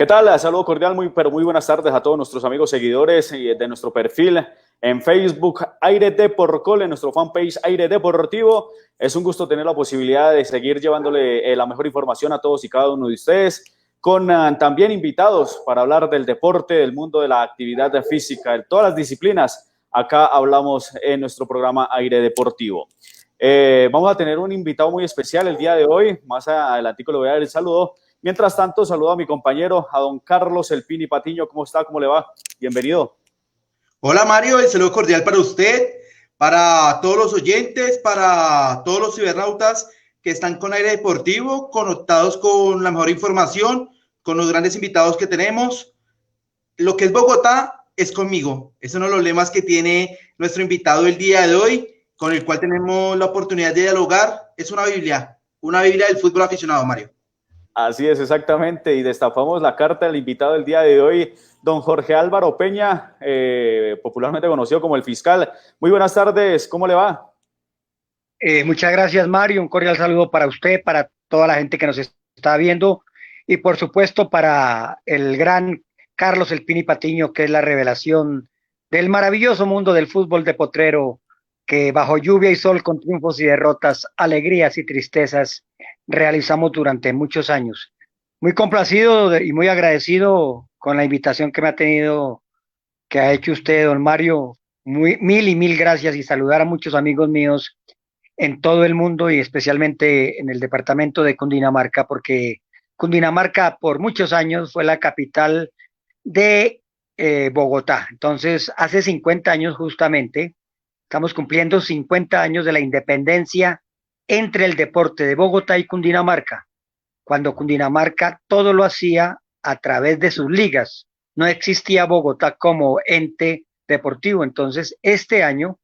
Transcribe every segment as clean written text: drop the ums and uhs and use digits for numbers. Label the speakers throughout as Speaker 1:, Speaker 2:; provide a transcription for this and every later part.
Speaker 1: ¿Qué tal? Saludo cordial, pero muy buenas tardes a todos nuestros amigos seguidores de nuestro perfil en Facebook, Aire Deporcol, en nuestro fanpage Aire Deportivo. Es un gusto tener la posibilidad de seguir llevándole la mejor información a todos y cada uno de ustedes, con también invitados para hablar del deporte, del mundo de la actividad física, de todas las disciplinas. Acá hablamos en nuestro programa Aire Deportivo. Vamos a tener un invitado muy especial el día de hoy. Más adelantico le voy a dar el saludo. Mientras tanto, saludo a mi compañero, a don Carlos El Pini Patiño. ¿Cómo está? ¿Cómo le va? Bienvenido.
Speaker 2: Hola Mario, el saludo cordial para usted, para todos los oyentes, para todos los cibernautas que están con Aire Deportivo, conectados con la mejor información, con los grandes invitados que tenemos. Lo que es Bogotá es conmigo. Es uno de los lemas que tiene nuestro invitado el día de hoy, con el cual tenemos la oportunidad de dialogar. Es una Biblia del fútbol aficionado, Mario.
Speaker 1: Así es, exactamente, y destapamos la carta del invitado del día de hoy, don Jorge Álvaro Peña, popularmente conocido como el Fiscal. Muy buenas tardes, ¿cómo le va?
Speaker 3: Muchas gracias, Mario, un cordial saludo para usted, para toda la gente que nos está viendo y por supuesto para el gran Carlos El Pini Patiño, que es la revelación del maravilloso mundo del fútbol de potrero, que bajo lluvia y sol, con triunfos y derrotas, alegrías y tristezas, realizamos durante muchos años. Muy complacido y muy agradecido con la invitación que me ha tenido, que ha hecho usted, don Mario. Mil y mil gracias y saludar a muchos amigos míos en todo el mundo y especialmente en el departamento de Cundinamarca, porque Cundinamarca por muchos años fue la capital de Bogotá. Entonces, hace 50 años justamente, estamos cumpliendo 50 años de la independencia entre el deporte de Bogotá y Cundinamarca, cuando Cundinamarca todo lo hacía a través de sus ligas. No existía Bogotá como ente deportivo. Entonces, este año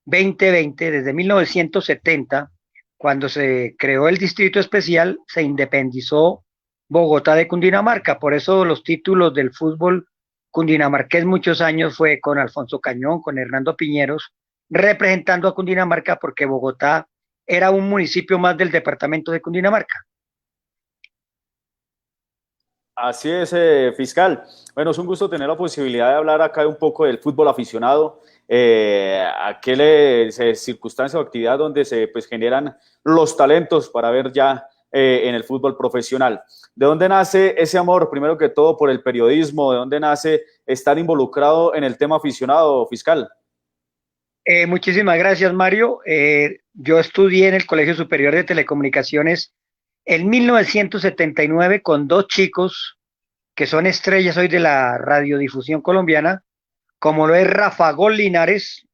Speaker 3: 2020, desde 1970, cuando se creó el Distrito Especial, se independizó Bogotá de Cundinamarca. Por eso los títulos del fútbol cundinamarqués muchos años fue con Alfonso Cañón, con Hernando Piñeros, representando a Cundinamarca porque Bogotá era un municipio más del departamento de Cundinamarca.
Speaker 1: Así es, Fiscal. Bueno, es un gusto tener la posibilidad de hablar acá un poco del fútbol aficionado, aquella circunstancia o actividad donde se pues, generan los talentos para ver ya en el fútbol profesional. ¿De dónde nace ese amor, primero que todo, por el periodismo? ¿De dónde nace estar involucrado en el tema aficionado, Fiscal?
Speaker 3: Muchísimas gracias, Mario. Yo estudié en el Colegio Superior de Telecomunicaciones en 1979 con dos chicos que son estrellas hoy de la radiodifusión colombiana, como lo es Rafa Gol Linares.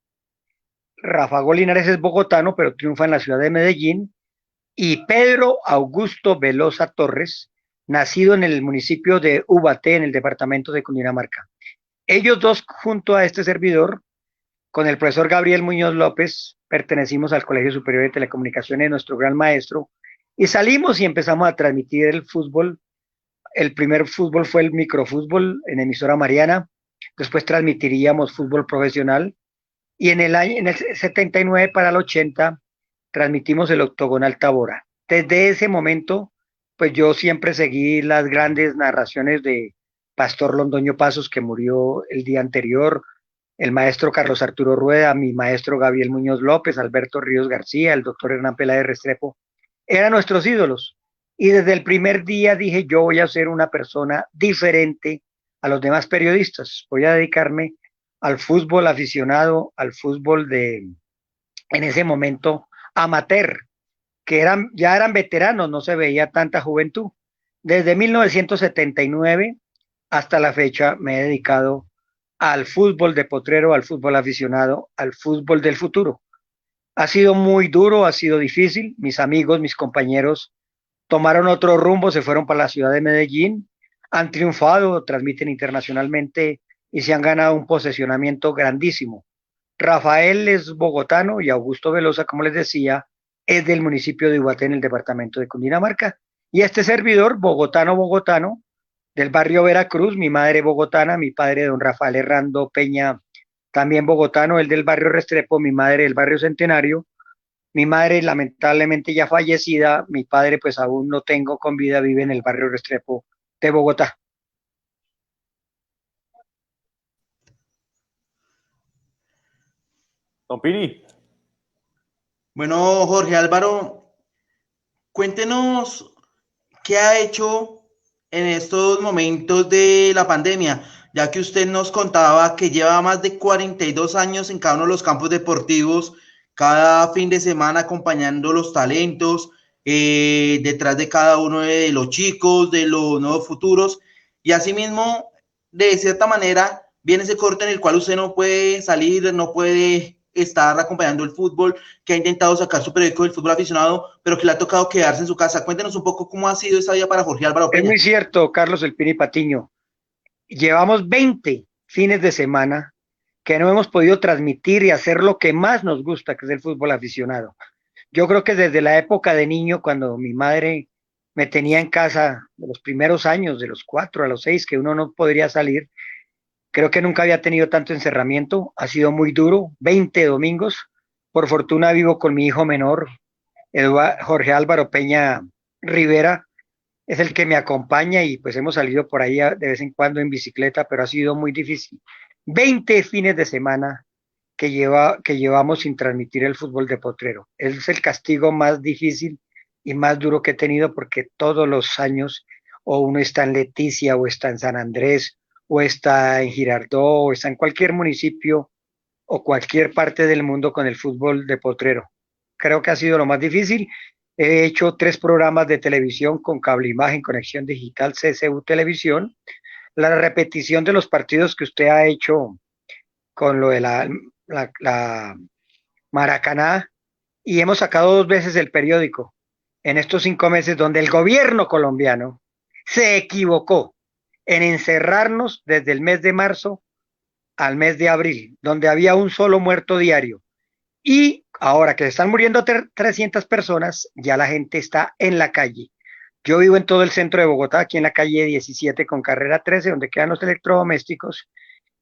Speaker 3: Rafa Gol Linares es bogotano, pero triunfa en la ciudad de Medellín. Y Pedro Augusto Velosa Torres, nacido en el municipio de Ubaté, en el departamento de Cundinamarca. Ellos dos, junto a este servidor, con el profesor Gabriel Muñoz López, pertenecimos al Colegio Superior de Telecomunicaciones, nuestro gran maestro, y salimos y empezamos a transmitir el fútbol. El primer fútbol fue el microfútbol en emisora Mariana, después transmitiríamos fútbol profesional, y en el 79 para el 80 transmitimos el octogonal Tabora. Desde ese momento, pues yo siempre seguí las grandes narraciones de Pastor Londoño Pasos, que murió el día anterior, el maestro Carlos Arturo Rueda, mi maestro Gabriel Muñoz López, Alberto Ríos García, el doctor Hernán Peláez Restrepo, eran nuestros ídolos. Y desde el primer día dije, yo voy a ser una persona diferente a los demás periodistas. Voy a dedicarme al fútbol aficionado, al fútbol de, en ese momento, amateur, que ya eran veteranos, no se veía tanta juventud. Desde 1979 hasta la fecha me he dedicado al fútbol de potrero, al fútbol aficionado, al fútbol del futuro. Ha sido muy duro, ha sido difícil. Mis amigos, mis compañeros tomaron otro rumbo, se fueron para la ciudad de Medellín, han triunfado, transmiten internacionalmente y se han ganado un posesionamiento grandísimo. Rafael es bogotano y Augusto Velosa, como les decía, es del municipio de Ubaté en el departamento de Cundinamarca. Y este servidor, bogotano, del barrio Veracruz, mi madre bogotana, mi padre don Rafael Herrando Peña, también bogotano, él del barrio Restrepo, mi madre del barrio Centenario, mi madre lamentablemente ya fallecida, mi padre pues aún no tengo con vida, vive en el barrio Restrepo de Bogotá.
Speaker 1: Don Pini.
Speaker 2: Bueno, Jorge Álvaro, cuéntenos qué ha hecho en estos momentos de la pandemia, ya que usted nos contaba que lleva más de 42 años en cada uno de los campos deportivos, cada fin de semana acompañando los talentos, detrás de cada uno de los chicos, de los nuevos futuros, y asimismo, de cierta manera, viene ese corte en el cual usted no puede salir, no puede estar acompañando el fútbol, que ha intentado sacar su periódico del fútbol aficionado, pero que le ha tocado quedarse en su casa. Cuéntenos un poco cómo ha sido esa vida para Jorge Álvaro
Speaker 3: Es
Speaker 2: Peña.
Speaker 3: muy cierto, Carlos El Pini Patiño. Llevamos 20 fines de semana que no hemos podido transmitir y hacer lo que más nos gusta, que es el fútbol aficionado. Yo creo que desde la época de niño, cuando mi madre me tenía en casa, de los primeros años, de los 4 a los 6, que uno no podría salir, creo que nunca había tenido tanto encerramiento. Ha sido muy duro, 20 domingos. Por fortuna vivo con mi hijo menor, Jorge Álvaro Peña Rivera, es el que me acompaña y pues hemos salido por ahí de vez en cuando en bicicleta, pero ha sido muy difícil. 20 fines de semana que llevamos sin transmitir el fútbol de Potrero. Es el castigo más difícil y más duro que he tenido porque todos los años o uno está en Leticia o está en San Andrés o está en Girardot o está en cualquier municipio o cualquier parte del mundo con el fútbol de Potrero. Creo que ha sido lo más difícil. He hecho 3 programas de televisión con cable imagen, conexión digital, CCU Televisión. La repetición de los partidos que usted ha hecho con lo de la Maracaná y hemos sacado 2 veces el periódico en estos 5 meses donde el gobierno colombiano se equivocó en encerrarnos desde el mes de marzo al mes de abril, donde había un solo muerto diario. Y ahora que se están muriendo 300 personas, ya la gente está en la calle. Yo vivo en todo el centro de Bogotá, aquí en la calle 17 con carrera 13, donde quedan los electrodomésticos,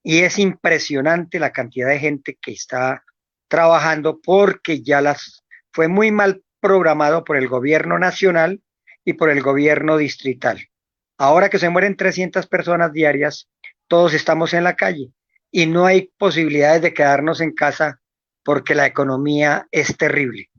Speaker 3: y es impresionante la cantidad de gente que está trabajando porque fue muy mal programado por el gobierno nacional y por el gobierno distrital. Ahora que se mueren 300 personas diarias, todos estamos en la calle y no hay posibilidades de quedarnos en casa porque la economía es terrible.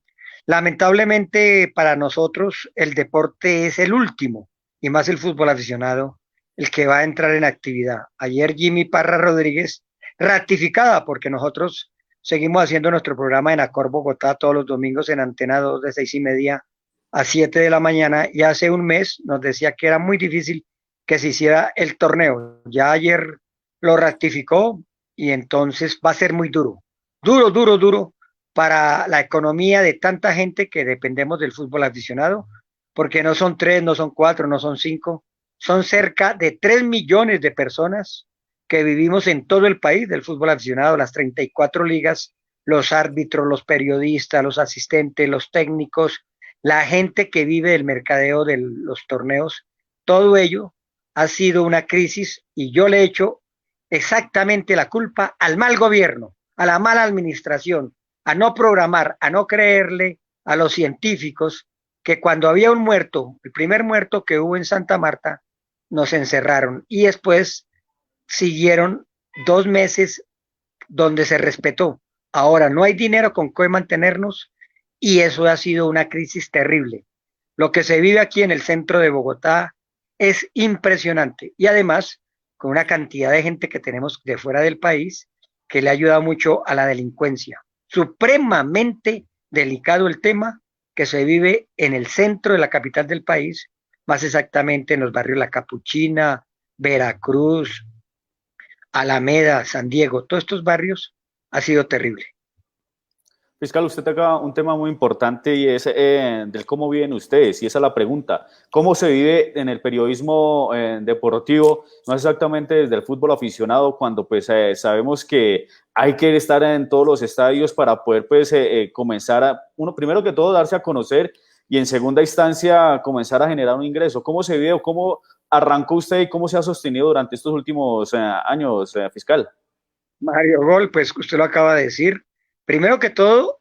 Speaker 3: Lamentablemente para nosotros el deporte es el último, y más el fútbol aficionado, el que va a entrar en actividad. Ayer Jimmy Parra Rodríguez, ratificada, porque nosotros seguimos haciendo nuestro programa en Acor Bogotá todos los domingos en Antena 2 de 6:30 a 7 de la mañana, y hace un mes nos decía que era muy difícil que se hiciera el torneo. Ya ayer lo ratificó y entonces va a ser muy duro, duro para la economía de tanta gente que dependemos del fútbol aficionado, porque no son 3, no son 4, no son 5, son cerca de 3 millones de personas que vivimos en todo el país del fútbol aficionado, las 34 ligas, los árbitros, los periodistas, los asistentes, los técnicos, la gente que vive del mercadeo de los torneos. Todo ello ha sido una crisis y yo le echo exactamente la culpa al mal gobierno, a la mala administración, a no programar, a no creerle a los científicos que cuando había un muerto, el primer muerto que hubo en Santa Marta, nos encerraron y después siguieron 2 meses donde se respetó. Ahora no hay dinero con que mantenernos y eso ha sido una crisis terrible. Lo que se vive aquí en el centro de Bogotá es impresionante y además con una cantidad de gente que tenemos de fuera del país que le ha ayudado mucho a la delincuencia. Supremamente delicado el tema que se vive en el centro de la capital del país, más exactamente en los barrios La Capuchina, Veracruz, Alameda, San Diego, todos estos barrios ha sido terrible.
Speaker 1: Fiscal, usted toca un tema muy importante y es del cómo viven ustedes, y esa es la pregunta. ¿Cómo se vive en el periodismo deportivo? No exactamente desde el fútbol aficionado, cuando pues sabemos que hay que estar en todos los estadios para poder pues comenzar a, uno, primero que todo, darse a conocer y en segunda instancia comenzar a generar un ingreso. ¿Cómo se vive o cómo arrancó usted y cómo se ha sostenido durante estos últimos años, fiscal?
Speaker 3: Mario Gol, pues usted lo acaba de decir. Primero que todo,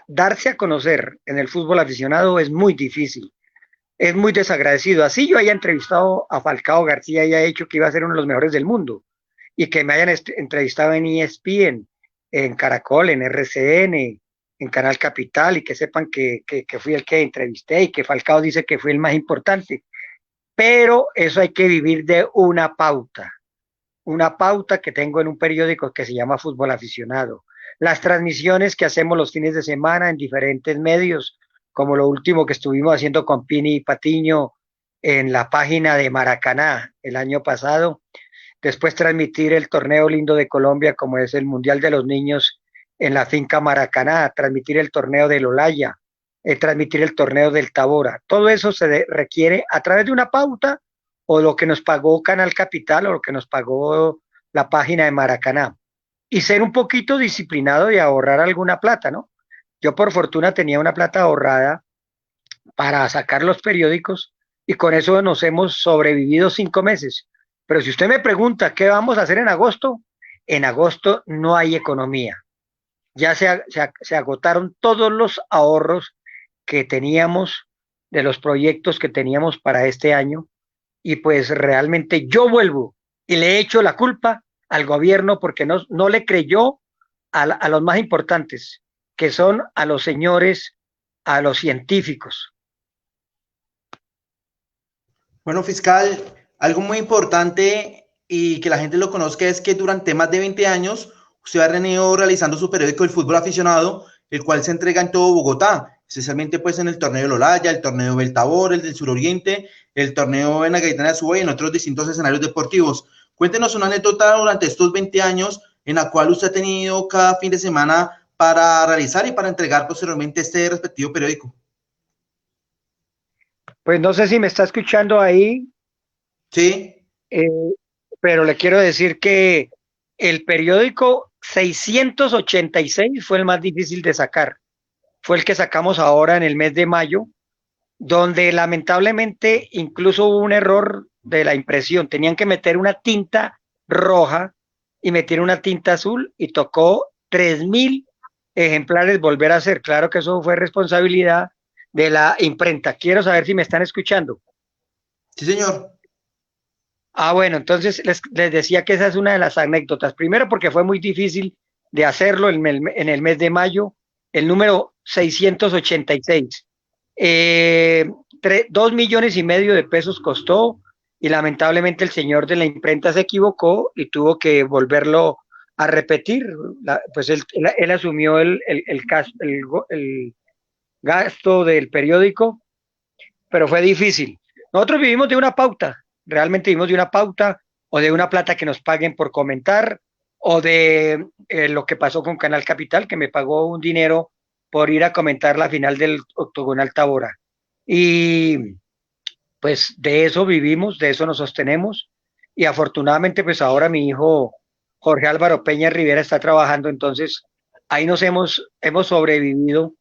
Speaker 3: darse a conocer en el fútbol aficionado es muy difícil, es muy desagradecido. Así yo haya entrevistado a Falcao García y haya hecho que iba a ser uno de los mejores del mundo y que me hayan entrevistado en ESPN, en Caracol, en RCN, en Canal Capital, y que sepan que fui el que entrevisté y que Falcao dice que fui el más importante. Pero eso hay que vivir de una pauta que tengo en un periódico que se llama Fútbol Aficionado. Las transmisiones que hacemos los fines de semana en diferentes medios, como lo último que estuvimos haciendo con Pini y Patiño en la página de Maracaná el año pasado. Después transmitir el torneo lindo de Colombia, como es el Mundial de los Niños en la finca Maracaná, transmitir el torneo del Olaya, transmitir el torneo del Tabora. Todo eso se requiere a través de una pauta o lo que nos pagó Canal Capital o lo que nos pagó la página de Maracaná. Y ser un poquito disciplinado y ahorrar alguna plata, ¿no? Yo por fortuna tenía una plata ahorrada para sacar los periódicos y con eso nos hemos sobrevivido 5 meses. Pero si usted me pregunta qué vamos a hacer en agosto no hay economía. Ya se agotaron todos los ahorros que teníamos de los proyectos que teníamos para este año y pues realmente yo vuelvo y le echo la culpa al gobierno porque no le creyó a los más importantes, que son a los señores, a los científicos.
Speaker 2: Bueno, fiscal, algo muy importante y que la gente lo conozca es que durante más de 20 años usted ha venido realizando su periódico El Fútbol Aficionado, el cual se entrega en todo Bogotá, especialmente pues en el torneo del Olaya, el torneo del Tabor, el del Suroriente, el torneo en la Gaitana de Suba y en otros distintos escenarios deportivos. Cuéntenos una anécdota durante estos 20 años en la cual usted ha tenido cada fin de semana para realizar y para entregar posteriormente este respectivo periódico.
Speaker 3: Pues no sé si me está escuchando ahí,
Speaker 2: Sí.
Speaker 3: pero le quiero decir que el periódico 686 fue el más difícil de sacar. Fue el que sacamos ahora en el mes de mayo, donde lamentablemente incluso hubo un error de la impresión. Tenían que meter una tinta roja y metieron una tinta azul y tocó 3.000 ejemplares volver a hacer. Claro que eso fue responsabilidad de la imprenta. Quiero saber si me están escuchando.
Speaker 2: Sí, señor.
Speaker 3: Bueno, entonces les decía que esa es una de las anécdotas. Primero porque fue muy difícil de hacerlo en el mes de mayo, el número 686. 2,5 millones de pesos costó y lamentablemente el señor de la imprenta se equivocó y tuvo que volverlo a repetir. Pues él asumió el gasto del periódico, pero fue difícil. Nosotros vivimos de una pauta. Realmente vivimos de una pauta o de una plata que nos paguen por comentar o de lo que pasó con Canal Capital, que me pagó un dinero por ir a comentar la final del Octogonal Tabora. Y pues de eso vivimos, de eso nos sostenemos y afortunadamente pues ahora mi hijo Jorge Álvaro Peña Rivera está trabajando, entonces ahí nos hemos sobrevivido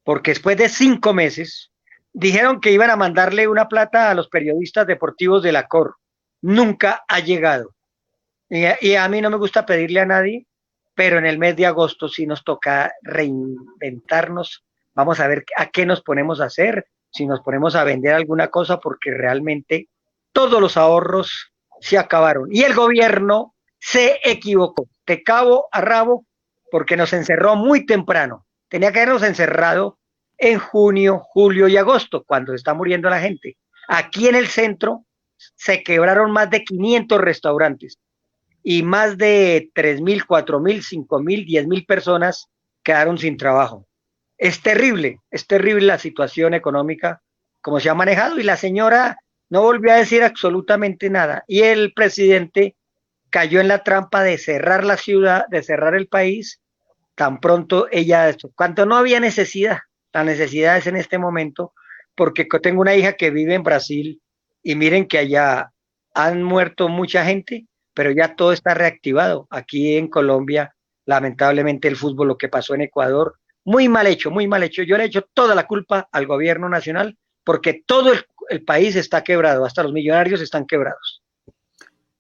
Speaker 3: porque después de 5 meses dijeron que iban a mandarle una plata a los periodistas deportivos de la COR. Nunca ha llegado. Y a mí no me gusta pedirle a nadie, pero en el mes de agosto sí nos toca reinventarnos. Vamos a ver a qué nos ponemos a hacer, si nos ponemos a vender alguna cosa, porque realmente todos los ahorros se acabaron. Y el gobierno se equivocó, de cabo a rabo, porque nos encerró muy temprano. Tenía que habernos encerrado en junio, julio y agosto, cuando está muriendo la gente. Aquí en el centro se quebraron más de 500 restaurantes y más de 3.000, 4.000, 5.000, 10.000 personas quedaron sin trabajo. Es terrible la situación económica como se ha manejado y la señora no volvió a decir absolutamente nada y el presidente cayó en la trampa de cerrar la ciudad, de cerrar el país, tan pronto ella, cuando no había necesidad. La necesidad es en este momento, porque tengo una hija que vive en Brasil y miren que allá han muerto mucha gente, pero ya todo está reactivado. Aquí en Colombia, lamentablemente el fútbol, lo que pasó en Ecuador, muy mal hecho, muy mal hecho. Yo le he hecho toda la culpa al gobierno nacional porque todo el país está quebrado, hasta los millonarios están quebrados.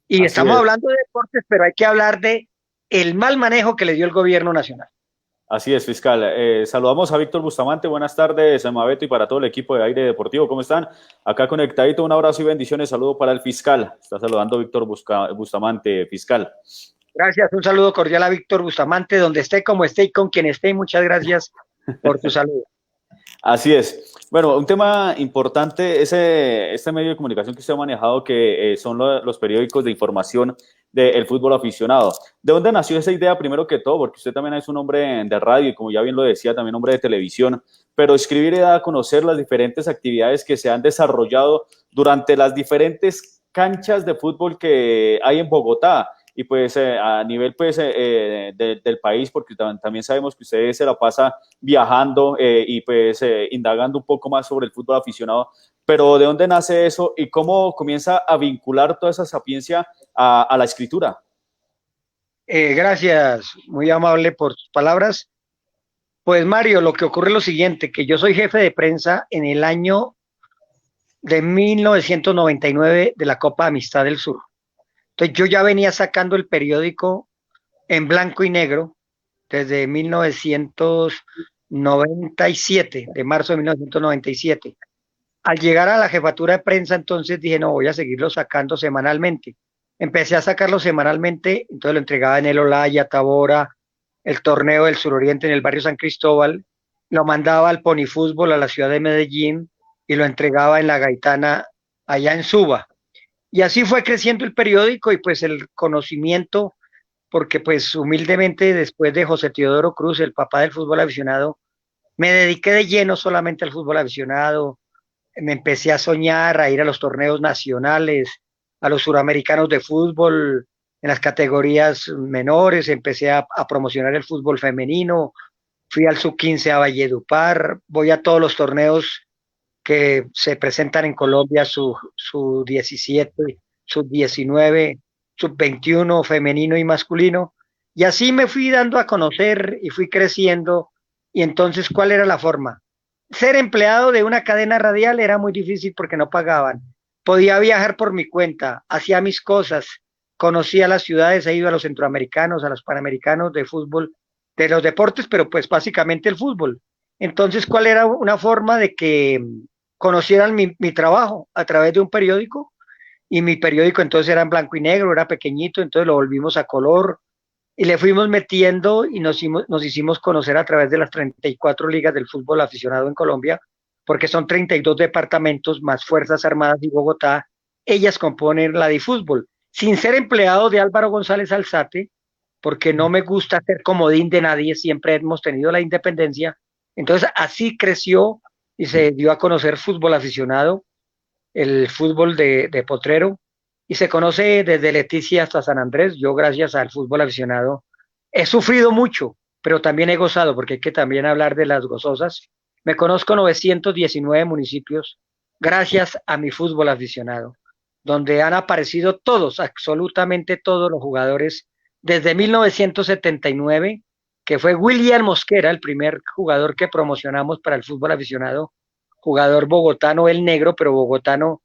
Speaker 3: Y
Speaker 1: Así
Speaker 3: estamos
Speaker 1: es.
Speaker 3: hablando de deportes, pero hay que hablar de el mal manejo que le dio el gobierno nacional.
Speaker 1: Así es, fiscal. Saludamos a Víctor Bustamante. Buenas tardes, Mabeto, y para todo el equipo de Aire Deportivo. ¿Cómo están? Acá conectadito. Un abrazo y bendiciones. Saludo para el fiscal. Está saludando Víctor Bustamante, fiscal.
Speaker 3: Gracias, un saludo cordial a Víctor Bustamante, donde esté, como esté y con quien esté, y muchas gracias por tu saludo.
Speaker 1: Así es. Bueno, un tema importante es este medio de comunicación que usted ha manejado, que son los periódicos de información del fútbol aficionado. ¿De dónde nació esa idea primero que todo? Porque usted también es un hombre de radio y, como ya bien lo decía, también hombre de televisión, pero escribir y dar a conocer las diferentes actividades que se han desarrollado durante las diferentes canchas de fútbol que hay en Bogotá y pues a nivel pues del país, porque también sabemos que usted se la pasa viajando y pues indagando un poco más sobre el fútbol aficionado. Pero ¿de dónde nace eso y cómo comienza a vincular toda esa sapiencia a la escritura?
Speaker 3: Gracias, muy amable por tus palabras. Pues Mario, lo que ocurre es lo siguiente, que yo soy jefe de prensa en el año de 1999 de la Copa Amistad del Sur. Entonces yo ya venía sacando el periódico en blanco y negro desde 1997, de marzo de 1997. Al llegar a la jefatura de prensa, entonces dije, no, voy a seguirlo sacando semanalmente. Empecé a sacarlo semanalmente, entonces lo entregaba en el Olaya, Tabora, el torneo del Suroriente en el barrio San Cristóbal, lo mandaba al Ponifútbol a la ciudad de Medellín y lo entregaba en la Gaitana allá en Suba. Y así fue creciendo el periódico y pues el conocimiento, porque pues humildemente después de José Teodoro Cruz, el papá del fútbol aficionado, me dediqué de lleno solamente al fútbol aficionado, me empecé a soñar, a ir a los torneos nacionales, a los suramericanos de fútbol, en las categorías menores, empecé a promocionar el fútbol femenino, fui al sub-15 a Valledupar, voy a todos los torneos que se presentan en Colombia, su 17, sub 19, sub 21, femenino y masculino. Y así me fui dando a conocer y fui creciendo. Y entonces, ¿cuál era la forma? Ser empleado de una cadena radial era muy difícil porque no pagaban. Podía viajar por mi cuenta, hacía mis cosas, conocía las ciudades, he ido a los centroamericanos, a los panamericanos de fútbol, de los deportes, pero pues básicamente el fútbol. Entonces, ¿cuál era una forma de que conocieran mi trabajo a través de un periódico? Y mi periódico entonces era en blanco y negro, era pequeñito, entonces lo volvimos a color y le fuimos metiendo y nos hicimos conocer a través de las 34 ligas del fútbol aficionado en Colombia, porque son 32 departamentos más Fuerzas Armadas y Bogotá, ellas componen la de fútbol. Sin ser empleado de Álvaro González Alzate, porque no me gusta ser comodín de nadie, siempre hemos tenido la independencia. Entonces así creció y se dio a conocer fútbol aficionado, el fútbol de Potrero, y se conoce desde Leticia hasta San Andrés. Yo, gracias al fútbol aficionado, he sufrido mucho, pero también he gozado, porque hay que también hablar de las gozosas. Me conozco 919 municipios gracias a mi fútbol aficionado, donde han aparecido todos, absolutamente todos los jugadores, desde 1979, que fue William Mosquera, el primer jugador que promocionamos para el fútbol aficionado, jugador bogotano, el negro, pero bogotano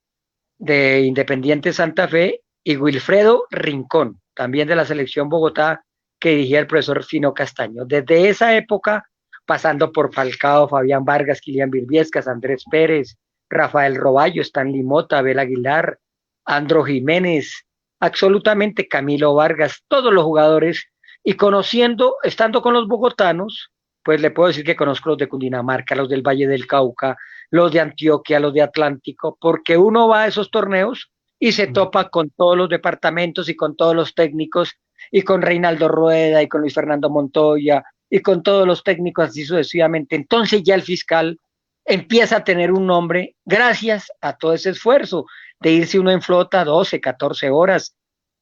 Speaker 3: de Independiente Santa Fe, y Wilfredo Rincón, también de la selección Bogotá, que dirigía el profesor Fino Castaño. Desde esa época, pasando por Falcao, Fabián Vargas, Kilian Virviescas, Andrés Pérez, Rafael Roballo, Stanley Mota, Abel Aguilar, Andro Jiménez, absolutamente Camilo Vargas, todos los jugadores, y conociendo, estando con los bogotanos, pues le puedo decir que conozco los de Cundinamarca, los del Valle del Cauca, los de Antioquia, los de Atlántico, porque uno va a esos torneos y se topa con todos los departamentos y con todos los técnicos, y con Reinaldo Rueda y con Luis Fernando Montoya y con todos los técnicos así sucesivamente. Entonces ya el fiscal empieza a tener un nombre gracias a todo ese esfuerzo de irse uno en flota 12, 14 horas,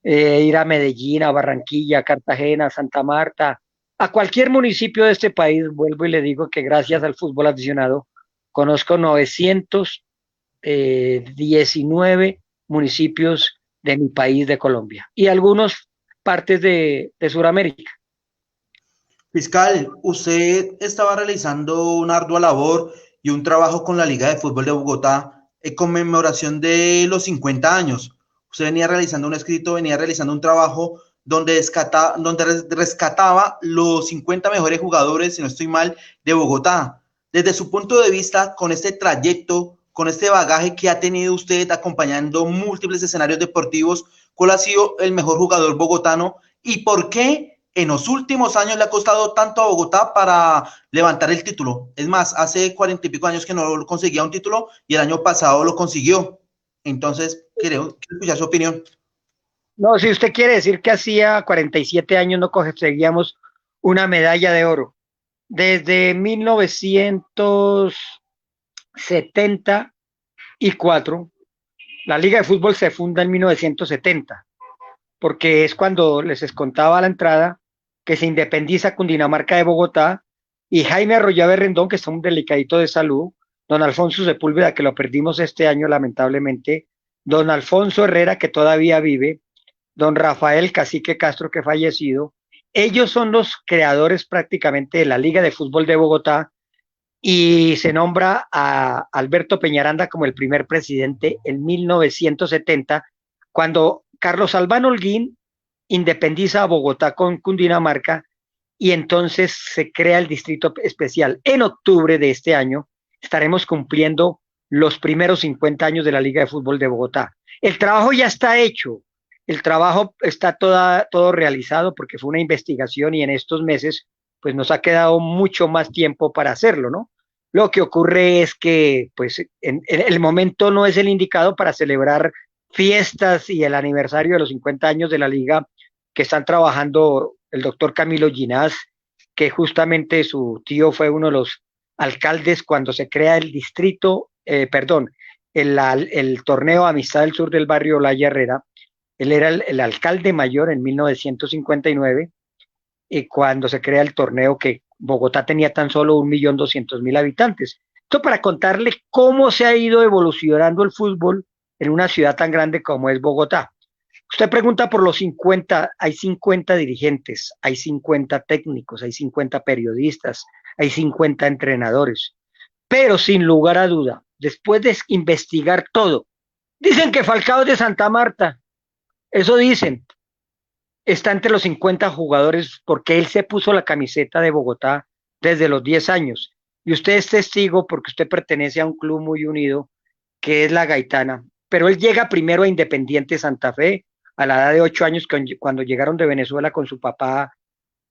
Speaker 3: ir a Medellín, a Barranquilla, a Cartagena, a Santa Marta, a cualquier municipio de este país. Vuelvo y le digo que gracias al fútbol aficionado conozco 919 municipios de mi país, de Colombia, y algunas partes de Sudamérica.
Speaker 2: Fiscal, usted estaba realizando una ardua labor y un trabajo con la Liga de Fútbol de Bogotá en conmemoración de los 50 años. Usted venía realizando un escrito, venía realizando un trabajo donde rescataba los 50 mejores jugadores, si no estoy mal, de Bogotá. Desde su punto de vista, con este trayecto, con este bagaje que ha tenido usted acompañando múltiples escenarios deportivos, ¿cuál ha sido el mejor jugador bogotano ¿Y por qué en los últimos años le ha costado tanto a Bogotá para levantar el título? Es más, hace 40 y pico años que no conseguía un título y el año pasado lo consiguió. Entonces, quiero escuchar su opinión.
Speaker 3: No, si usted quiere decir que hacía 47 años no conseguíamos una medalla de oro. Desde 1974, la Liga de Fútbol se funda en 1970, porque es cuando les contaba a la entrada que se independiza Cundinamarca de Bogotá y Jaime Arroyave Rendón, que está un delicadito de salud, don Alfonso Sepúlveda, que lo perdimos este año lamentablemente, don Alfonso Herrera, que todavía vive, don Rafael Cacique Castro, que fallecido. Ellos son los creadores prácticamente de la Liga de Fútbol de Bogotá y se nombra a Alberto Peñaranda como el primer presidente en 1970, cuando Carlos Albán Holguín independiza a Bogotá con Cundinamarca y entonces se crea el Distrito Especial. En octubre de este año estaremos cumpliendo los primeros 50 años de la Liga de Fútbol de Bogotá. El trabajo ya está hecho, el trabajo está todo realizado porque fue una investigación y en estos meses pues nos ha quedado mucho más tiempo para hacerlo, ¿no? Lo que ocurre es que pues en el momento no es el indicado para celebrar fiestas y el aniversario de los 50 años de la liga que están trabajando el doctor Camilo Ginás, que justamente su tío fue uno de los alcaldes cuando se crea el distrito, el torneo Amistad del Sur del barrio Olaya Herrera. Él era el alcalde mayor en 1959 y cuando se crea el torneo que Bogotá tenía tan solo 1.200.000 habitantes. Esto para contarle cómo se ha ido evolucionando el fútbol en una ciudad tan grande como es Bogotá. Usted pregunta por los 50, hay 50 dirigentes, hay 50 técnicos, hay 50 periodistas, hay 50 entrenadores, pero sin lugar a duda, después de investigar todo, dicen que Falcao es de Santa Marta, eso dicen, está entre los 50 jugadores porque él se puso la camiseta de Bogotá desde los 10 años. Y usted es testigo porque usted pertenece a un club muy unido que es la Gaitana. Pero él llega primero a Independiente Santa Fe a la edad de 8 años cuando llegaron de Venezuela con su papá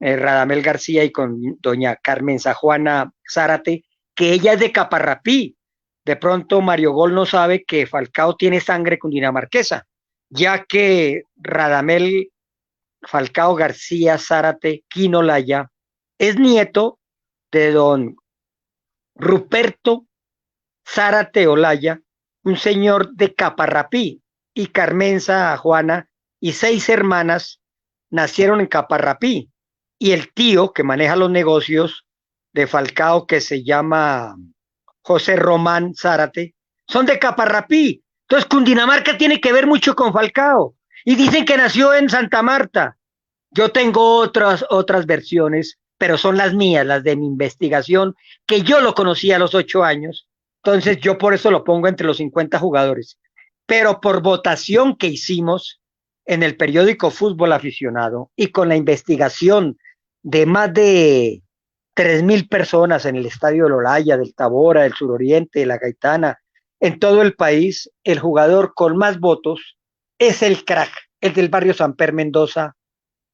Speaker 3: Radamel García y con doña Carmen Juana Zárate, que ella es de Caparrapí. De pronto Mario Gol no sabe que Falcao tiene sangre cundinamarquesa, ya que Radamel Falcao García Zárate Quinolaya es nieto de don Ruperto Zárate Olaya, un señor de Caparrapí, y Carmenza Juana y 6 hermanas nacieron en Caparrapí, y el tío que maneja los negocios de Falcao, que se llama José Román Zárate, son de Caparrapí. Entonces Cundinamarca tiene que ver mucho con Falcao, y dicen que nació en Santa Marta. Yo tengo otras versiones, pero son las mías, las de mi investigación, que yo lo conocí a los 8 años. Entonces yo por eso lo pongo entre los 50 jugadores. Pero por votación que hicimos en el periódico Fútbol Aficionado y con la investigación de más de 3.000 personas en el estadio del Olaya, del Tabora, del Suroriente, de la Gaitana, en todo el país, el jugador con más votos es el crack, el del barrio Samper Mendoza.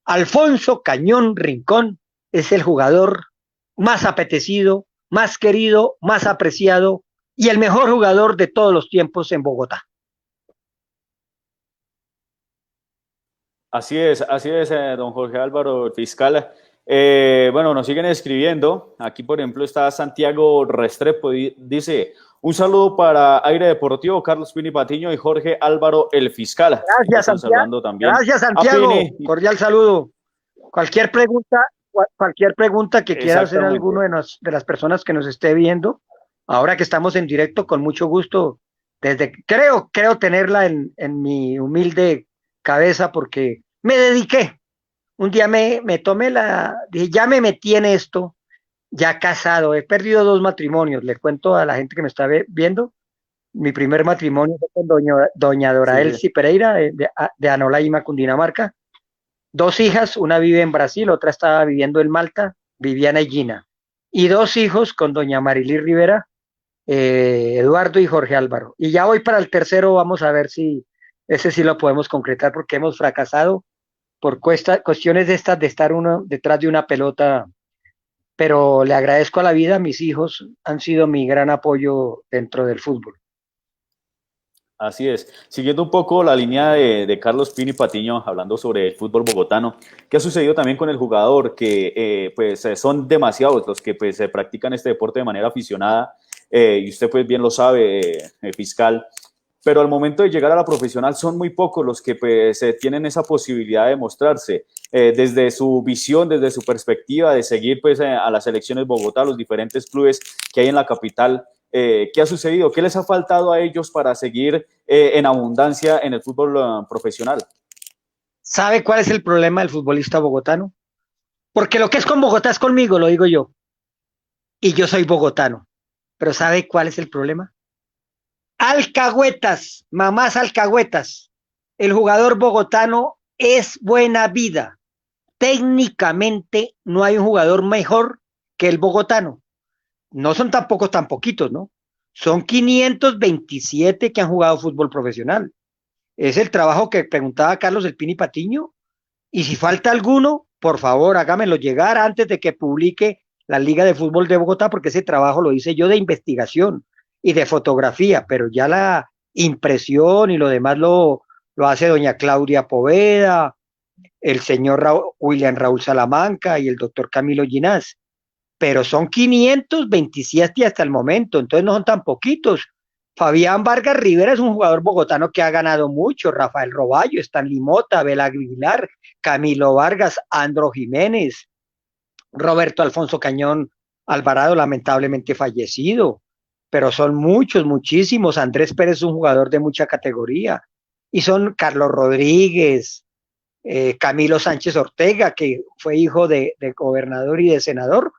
Speaker 3: Alfonso Cañón Rincón es el jugador más apetecido, más querido, más apreciado y el mejor jugador de todos los tiempos en Bogotá.
Speaker 1: Así es, don Jorge Álvaro, el fiscal. Bueno, nos siguen escribiendo. Aquí, por ejemplo, está Santiago Restrepo. Dice, un saludo para Aire Deportivo, Carlos Pini Patiño y Jorge Álvaro, el fiscal.
Speaker 3: Gracias, Santiago.
Speaker 1: También.
Speaker 3: Gracias, Santiago. Cordial saludo. Cualquier pregunta que quiera hacer alguno de las personas que nos esté viendo, ahora que estamos en directo, con mucho gusto. Creo tenerla en mi humilde cabeza porque me dediqué. Un día me tomé dije, ya me metí en esto, ya casado, he perdido 2 matrimonios, le cuento a la gente que me está viendo, mi primer matrimonio fue con doña Dora Elsie Pereira de Anolaima, Cundinamarca, 2 hijas, una vive en Brasil, otra estaba viviendo en Malta, Viviana y Gina, y 2 hijos con doña Marilí Rivera, Eduardo y Jorge Álvaro, y ya voy para el tercero, vamos a ver si ese sí lo podemos concretar porque hemos fracasado por cuestiones de estas de estar uno detrás de una pelota, pero le agradezco a la vida, mis hijos han sido mi gran apoyo dentro del fútbol.
Speaker 1: Así es. Siguiendo un poco la línea de Carlos Pini Patiño, hablando sobre el fútbol bogotano, ¿qué ha sucedido también con el jugador? Que son demasiados los que pues, practican este deporte de manera aficionada, y usted pues bien lo sabe, fiscal, pero al momento de llegar a la profesional son muy pocos los que pues, tienen esa posibilidad de mostrarse, desde su visión, desde su perspectiva de seguir pues, a las selecciones Bogotá, los diferentes clubes que hay en la capital. ¿Qué ha sucedido? ¿Qué les ha faltado a ellos para seguir en abundancia en el fútbol profesional?
Speaker 3: ¿Sabe cuál es el problema del futbolista bogotano? Porque lo que es con Bogotá es conmigo, lo digo yo, y yo soy bogotano. Pero ¿sabe cuál es el problema? Alcahuetas, mamás alcahuetas. El jugador bogotano es buena vida. Técnicamente no hay un jugador mejor que el bogotano. No son tampoco tan poquitos, ¿no? Son 527 que han jugado fútbol profesional. Es el trabajo que preguntaba Carlos El Pini Patiño. Y si falta alguno, por favor, hágamelo llegar antes de que publique la Liga de Fútbol de Bogotá, porque ese trabajo lo hice yo de investigación y de fotografía, pero ya la impresión y lo demás lo hace doña Claudia Poveda, el señor William Raúl Salamanca y el doctor Camilo Ginás. Pero son 527 hasta el momento, entonces no son tan poquitos. Fabián Vargas Rivera es un jugador bogotano que ha ganado mucho, Rafael Roballo, Stanley Mota, Abel Aguilar, Camilo Vargas, Andro Jiménez, Roberto Alfonso Cañón Alvarado, lamentablemente fallecido, pero son muchos, muchísimos. Andrés Pérez es un jugador de mucha categoría, y son Carlos Rodríguez, Camilo Sánchez Ortega, que fue hijo de gobernador y de senador,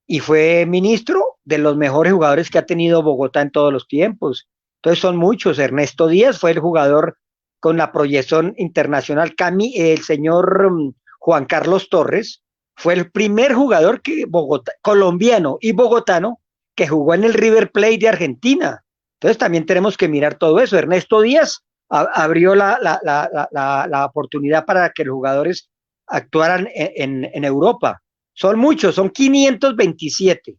Speaker 3: y fue ministro de los mejores jugadores que ha tenido Bogotá en todos los tiempos. Entonces son muchos. Ernesto Díaz fue el jugador con la proyección internacional. El señor Juan Carlos Torres fue el primer jugador colombiano y bogotano que jugó en el River Plate de Argentina. Entonces también tenemos que mirar todo eso. Ernesto Díaz abrió la oportunidad para que los jugadores actuaran en Europa. Son muchos, son 527.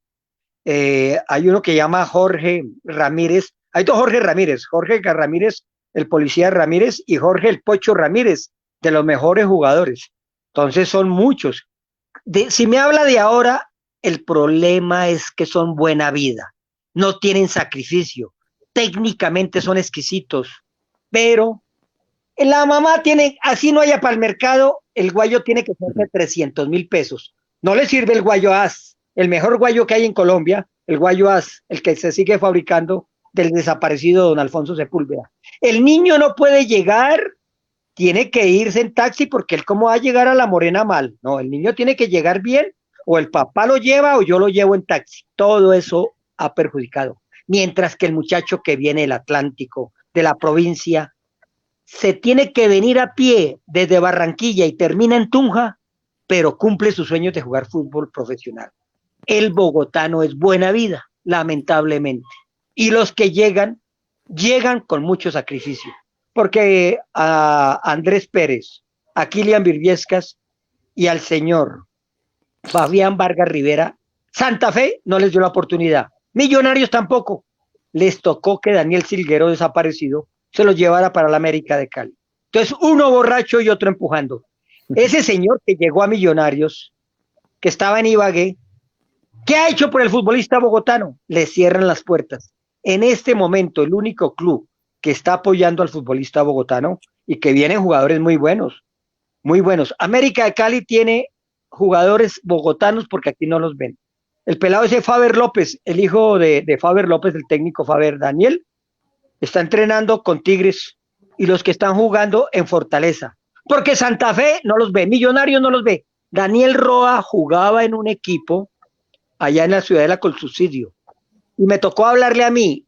Speaker 3: Hay uno que llama Jorge Ramírez. Hay dos Jorge Ramírez. Jorge Ramírez, el policía Ramírez, y Jorge el Pocho Ramírez, de los mejores jugadores. Entonces son muchos. Si me habla de ahora, el problema es que son buena vida. No tienen sacrificio. Técnicamente son exquisitos. Pero la mamá tiene, así no haya para el mercado, el guayo tiene que ser de 300.000 pesos. No le sirve el guayo as, el mejor guayo que hay en Colombia, el guayo as, el que se sigue fabricando del desaparecido don Alfonso Sepúlveda. El niño no puede llegar, tiene que irse en taxi, porque él cómo va a llegar a La Morena mal. No, el niño tiene que llegar bien, o el papá lo lleva o yo lo llevo en taxi. Todo eso ha perjudicado. Mientras que el muchacho que viene del Atlántico, de la provincia, se tiene que venir a pie desde Barranquilla y termina en Tunja, pero cumple sus sueños de jugar fútbol profesional. El bogotano es buena vida, lamentablemente. Y los que llegan con mucho sacrificio. Porque a Andrés Pérez, a Kilian Virviescas y al señor Fabián Vargas Rivera, Santa Fe no les dio la oportunidad. Millonarios tampoco. Les tocó que Daniel Silguero, desaparecido, se lo llevara para la América de Cali. Entonces, uno borracho y otro empujando. Ese señor que llegó a Millonarios, que estaba en Ibagué, ¿qué ha hecho por el futbolista bogotano? Le cierran las puertas. En este momento, el único club que está apoyando al futbolista bogotano y que vienen jugadores muy buenos, muy buenos. América de Cali tiene jugadores bogotanos porque aquí no los ven. El pelado ese Faber López, el hijo de Faber López, el técnico Faber Daniel, está entrenando con Tigres, y los que están jugando en Fortaleza. Porque Santa Fe no los ve, Millonarios no los ve. Daniel Roa jugaba en un equipo allá en la Ciudadela con subsidio. Y me tocó hablarle a mí,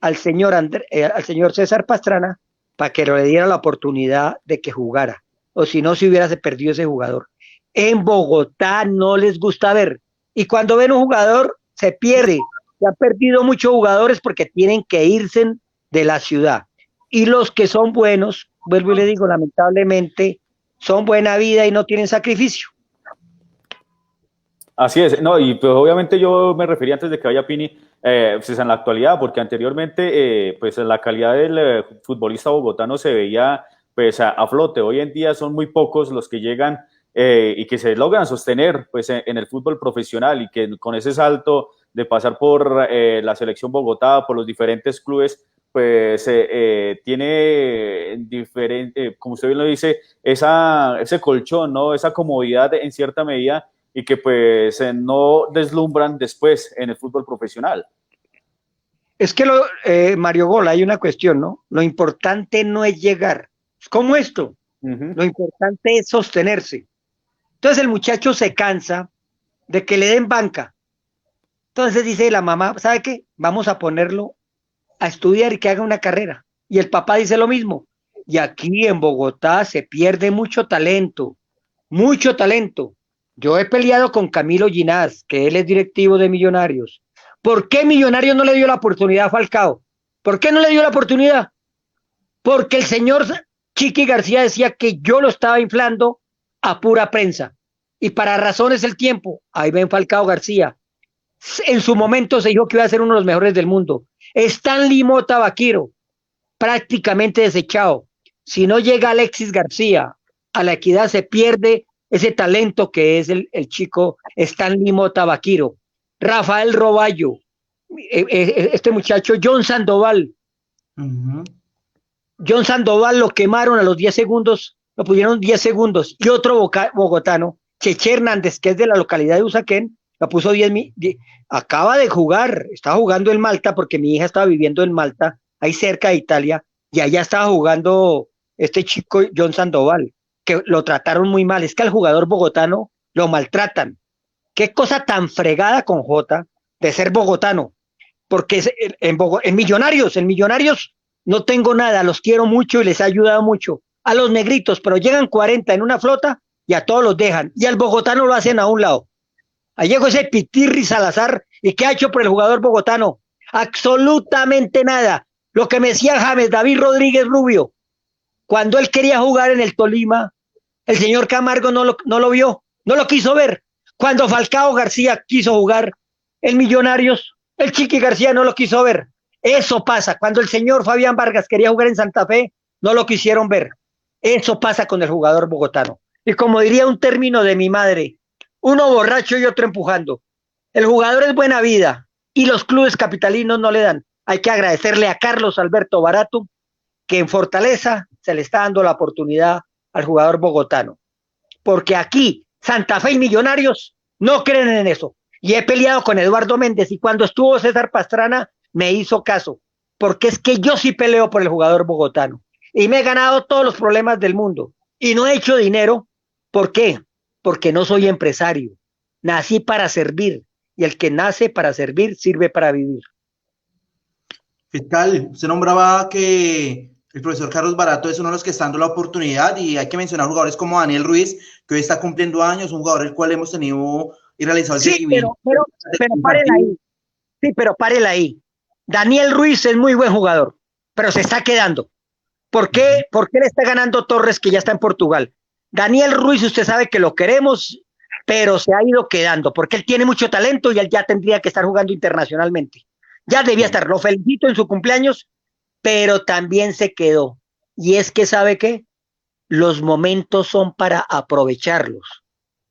Speaker 3: al señor César Pastrana, para que le diera la oportunidad de que jugara. O si no, se hubiera perdido ese jugador. En Bogotá no les gusta ver. Y cuando ven un jugador, se pierde. Se han perdido muchos jugadores porque tienen que irse de la ciudad. Y los que son buenos, vuelvo y le digo, lamentablemente, son buena vida y no tienen sacrificio.
Speaker 1: Así es, no, y pues obviamente yo me refería antes de que vaya Pini, pues en la actualidad, porque anteriormente pues la calidad del futbolista bogotano se veía pues a flote. Hoy en día son muy pocos los que llegan y que se logran sostener pues en el fútbol profesional, y que con ese salto de pasar por la selección Bogotá, por los diferentes clubes, pues tiene diferente, como usted bien lo dice, ese colchón, ¿no? Esa comodidad en cierta medida, y que pues no deslumbran después en el fútbol profesional.
Speaker 3: Es que Mario Gol, hay una cuestión, ¿no? Lo importante no es llegar, es como esto, lo importante es sostenerse. Entonces el muchacho se cansa de que le den banca. Entonces dice la mamá, ¿sabe qué? Vamos a ponerlo a estudiar y que haga una carrera. Y el papá dice lo mismo. Y aquí en Bogotá se pierde mucho talento, mucho talento. Yo he peleado con Camilo Ginás, que él es directivo de Millonarios. ¿Por qué Millonarios no le dio la oportunidad a Falcao? ¿Por qué no le dio la oportunidad? Porque el señor Chiqui García decía que yo lo estaba inflando a pura prensa. Y para razones del tiempo, ahí ven Falcao García. En su momento se dijo que iba a ser uno de los mejores del mundo. Stanley Mota Vaquero, prácticamente desechado. Si no llega Alexis García a la Equidad, se pierde ese talento que es el chico Stanley Mota Vaquero. Rafael Roballo, este muchacho John Sandoval. John Sandoval lo quemaron a los 10 segundos, lo pusieron 10 segundos. Y otro bogotano, Cheche Hernández, que es de la localidad de Usaquén, lo puso 10, acaba de jugar, estaba jugando en Malta, porque mi hija estaba viviendo en Malta, ahí cerca de Italia, y allá estaba jugando este chico John Sandoval, que lo trataron muy mal. Es que al jugador bogotano lo maltratan. Qué cosa tan fregada con Jota de ser bogotano, porque en Millonarios no tengo nada, los quiero mucho y les ha ayudado mucho a los negritos, pero llegan 40 en una flota y a todos los dejan, y al bogotano lo hacen a un lado. Ahí llegó ese Pitirri Salazar, ¿y qué ha hecho por el jugador bogotano? Absolutamente nada. Lo que me decía James David Rodríguez Rubio, cuando él quería jugar en el Tolima, el señor Camargo no lo vio, no lo quiso ver. Cuando Falcao García quiso jugar en Millonarios, el Chiqui García no lo quiso ver. Eso pasa. Cuando el señor Fabián Vargas quería jugar en Santa Fe, no lo quisieron ver. Eso pasa con el jugador bogotano. Y como diría un término de mi madre, uno borracho y otro empujando. El jugador es buena vida y los clubes capitalinos no le dan. Hay que agradecerle a Carlos Alberto Barato, que en Fortaleza se le está dando la oportunidad al jugador bogotano. Porque aquí Santa Fe y Millonarios no creen en eso. Y he peleado con Eduardo Méndez, y cuando estuvo César Pastrana me hizo caso, porque es que yo sí peleo por el jugador bogotano y me he ganado todos los problemas del mundo y no he hecho dinero. ¿Por qué? Porque no soy empresario. Nací para servir, y el que nace para servir sirve para vivir.
Speaker 2: Fiscal, usted nombraba que el profesor Carlos Barato es uno de los que está dando la oportunidad, y hay que mencionar jugadores como Daniel Ruiz, que hoy está cumpliendo años, un jugador el cual hemos tenido y realizado el seguimiento.
Speaker 3: Pero párela ahí. Sí, pero párela ahí. Daniel Ruiz es muy buen jugador, pero se está quedando. ¿Por qué? ¿Por qué le está ganando Torres, que ya está en Portugal? Daniel Ruiz, usted sabe que lo queremos, pero se ha ido quedando, porque él tiene mucho talento y él ya tendría que estar jugando internacionalmente. Ya debía estar. Lo felicito en su cumpleaños, pero también se quedó. Y es que, ¿sabe qué? Los momentos son para aprovecharlos.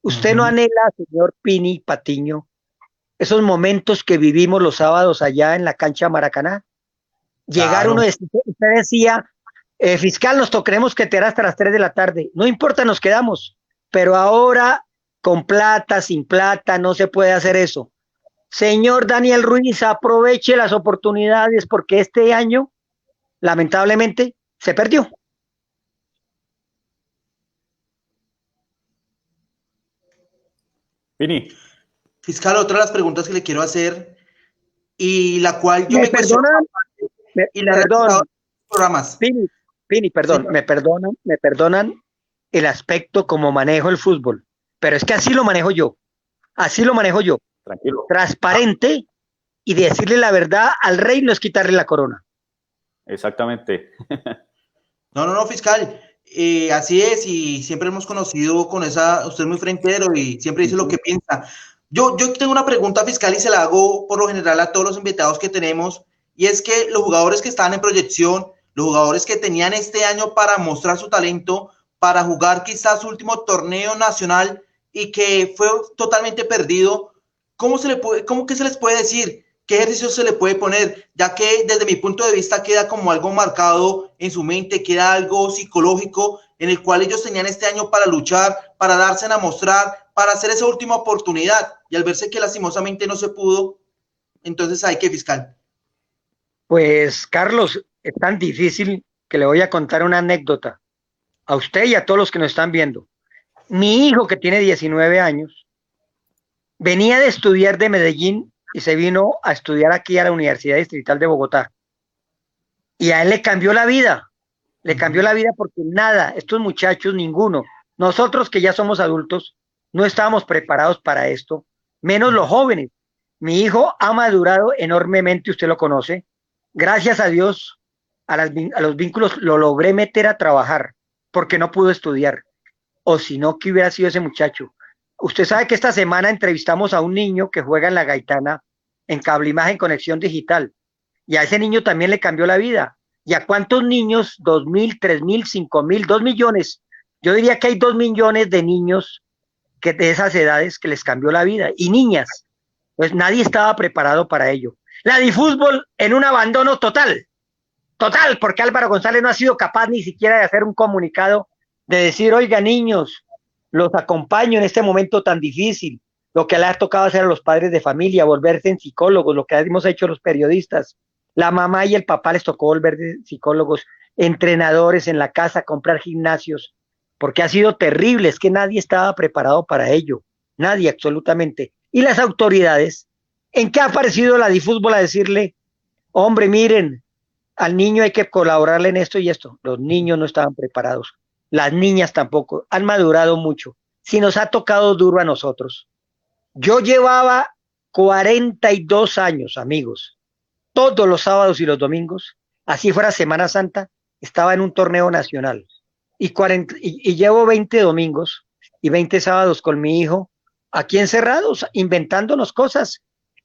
Speaker 3: Usted no anhela, señor Pini Patiño, esos momentos que vivimos los sábados allá en la cancha Maracaná. Llegar uno, usted decía, fiscal, nos tocaremos que te hará hasta las 3 de la tarde. No importa, nos quedamos. Pero ahora, con plata, sin plata, no se puede hacer eso. Señor Daniel Ruiz, aproveche las oportunidades, porque este año, lamentablemente, se perdió.
Speaker 1: Vini.
Speaker 2: Fiscal, otra de las preguntas que le quiero hacer, y la cual yo
Speaker 3: me perdonan,
Speaker 2: y la perdón, programas.
Speaker 3: Pini, perdón, sí. me perdonan el aspecto como manejo el fútbol, pero es que así lo manejo yo. Tranquilo. Transparente, y decirle la verdad al rey no es quitarle la corona.
Speaker 1: Exactamente.
Speaker 2: No, fiscal. Así es, y siempre hemos conocido con esa, usted es muy frentero y siempre dice lo que piensa. Yo tengo una pregunta fiscal y se la hago por lo general a todos los invitados que tenemos, y es que los jugadores que estaban en proyección, los jugadores que tenían este año para mostrar su talento, para jugar quizás su último torneo nacional y que fue totalmente perdido, ¿cómo que se les puede decir? ¿Qué ejercicio se le puede poner? Ya que desde mi punto de vista queda como algo marcado en su mente, queda algo psicológico en el cual ellos tenían este año para luchar, para darse a mostrar, para hacer esa última oportunidad. Y al verse que lastimosamente no se pudo, entonces hay que fiscal.
Speaker 3: Pues, Carlos, es tan difícil que le voy a contar una anécdota a usted y a todos los que nos están viendo. Mi hijo, que tiene 19 años, venía de estudiar de Medellín y se vino a estudiar aquí a la Universidad Distrital de Bogotá. Y a él le cambió la vida. Le cambió la vida porque nada, estos muchachos, ninguno, nosotros que ya somos adultos, no estábamos preparados para esto, menos los jóvenes. Mi hijo ha madurado enormemente, usted lo conoce. Gracias a Dios, a los vínculos lo logré meter a trabajar porque no pudo estudiar. O si no, ¿qué hubiera sido ese muchacho? Usted sabe que esta semana entrevistamos a un niño que juega en la Gaitana en Cable Imagen Conexión Digital. Y a ese niño también le cambió la vida. ¿Y a cuántos niños? 2.000, 3.000, 5.000, 2 millones. Yo diría que hay 2 millones de niños que de esas edades que les cambió la vida. Y niñas. Pues nadie estaba preparado para ello. La de fútbol en un abandono total. Total, porque Álvaro González no ha sido capaz ni siquiera de hacer un comunicado de decir, oiga, niños, los acompaño en este momento tan difícil. Lo que le ha tocado hacer a los padres de familia, volverse en psicólogos, lo que hemos hecho los periodistas. La mamá y el papá les tocó volver de psicólogos, entrenadores en la casa, comprar gimnasios, porque ha sido terrible, es que nadie estaba preparado para ello, nadie absolutamente. Y las autoridades, ¿en qué ha aparecido la difútbol a decirle, hombre, miren, al niño hay que colaborarle en esto y esto? Los niños no estaban preparados, las niñas tampoco, han madurado mucho. Si nos ha tocado duro a nosotros. Yo llevaba 42 años, amigos, todos los sábados y los domingos, así fuera Semana Santa, estaba en un torneo nacional. Y llevo 20 domingos y 20 sábados con mi hijo aquí encerrados, inventándonos cosas.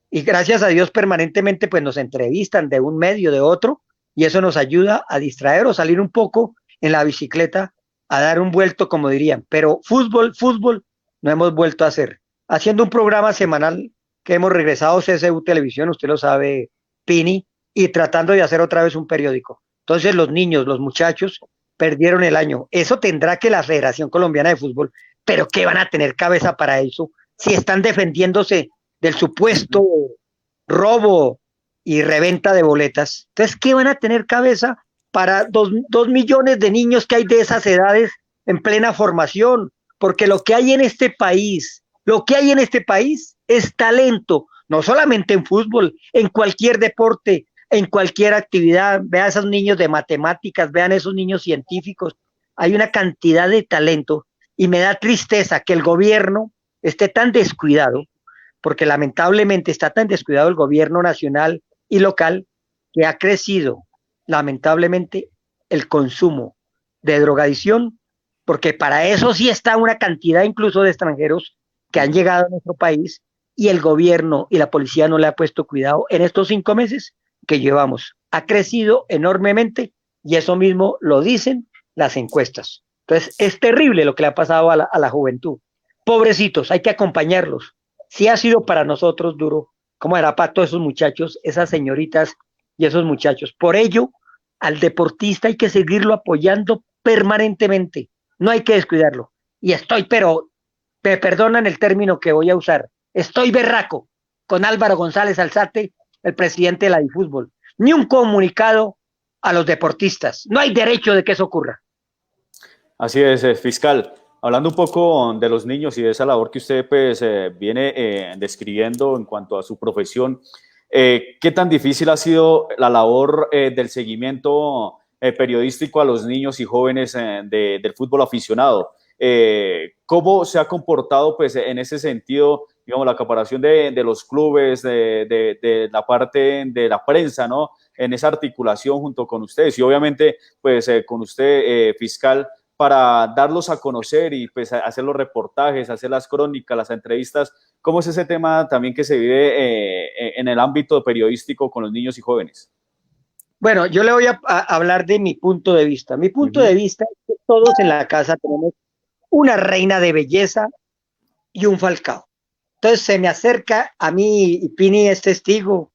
Speaker 3: Y gracias a Dios permanentemente pues nos entrevistan de un medio, de otro, y eso nos ayuda a distraer o salir un poco en la bicicleta, a dar un vuelto, como dirían. Pero fútbol, no hemos vuelto a hacer. Haciendo un programa semanal que hemos regresado a CSU Televisión, usted lo sabe, Pini, y tratando de hacer otra vez un periódico. Entonces los niños, los muchachos, perdieron el año. Eso tendrá que la Federación Colombiana de Fútbol, pero ¿qué van a tener cabeza para eso? Si están defendiéndose del supuesto robo y reventa de boletas, entonces, ¿qué van a tener cabeza para 2 millones de niños que hay de esas edades en plena formación? Porque lo que hay en este país, es talento, no solamente en fútbol, en cualquier deporte, en cualquier actividad. Vean a esos niños de matemáticas, vean a esos niños científicos. Hay una cantidad de talento y me da tristeza que el gobierno esté tan descuidado, porque lamentablemente está tan descuidado el gobierno nacional y local que ha crecido lamentablemente el consumo de drogadicción, porque para eso sí está una cantidad incluso de extranjeros que han llegado a nuestro país y el gobierno y la policía no le ha puesto cuidado en estos 5 meses que llevamos. Ha crecido enormemente y eso mismo lo dicen las encuestas. Entonces es terrible lo que le ha pasado a la juventud. Pobrecitos, hay que acompañarlos. Sí ha sido para nosotros duro, como era para todos esos muchachos, esas señoritas y esos muchachos. Por ello, al deportista hay que seguirlo apoyando permanentemente, no hay que descuidarlo. Y estoy, pero me perdonan el término que voy a usar, estoy berraco con Álvaro González Alzate, el presidente de la Difútbol. Ni un comunicado a los deportistas, no hay derecho de que eso ocurra.
Speaker 1: Así es, fiscal. Hablando un poco de los niños y de esa labor que usted pues, viene describiendo en cuanto a su profesión, ¿qué tan difícil ha sido la labor del seguimiento periodístico a los niños y jóvenes del fútbol aficionado? ¿Cómo se ha comportado pues, en ese sentido, digamos, la comparación de los clubes, de la parte de la prensa, ¿no? En esa articulación junto con ustedes y obviamente pues, con usted, fiscal, para darlos a conocer y pues hacer los reportajes, hacer las crónicas, las entrevistas? ¿Cómo es ese tema también que se vive en el ámbito periodístico con los niños y jóvenes?
Speaker 3: Bueno, yo le voy a hablar de mi punto de vista. Mi punto de vista es que todos en la casa tenemos una reina de belleza y un Falcao. Entonces se me acerca a mí, y Pini es testigo,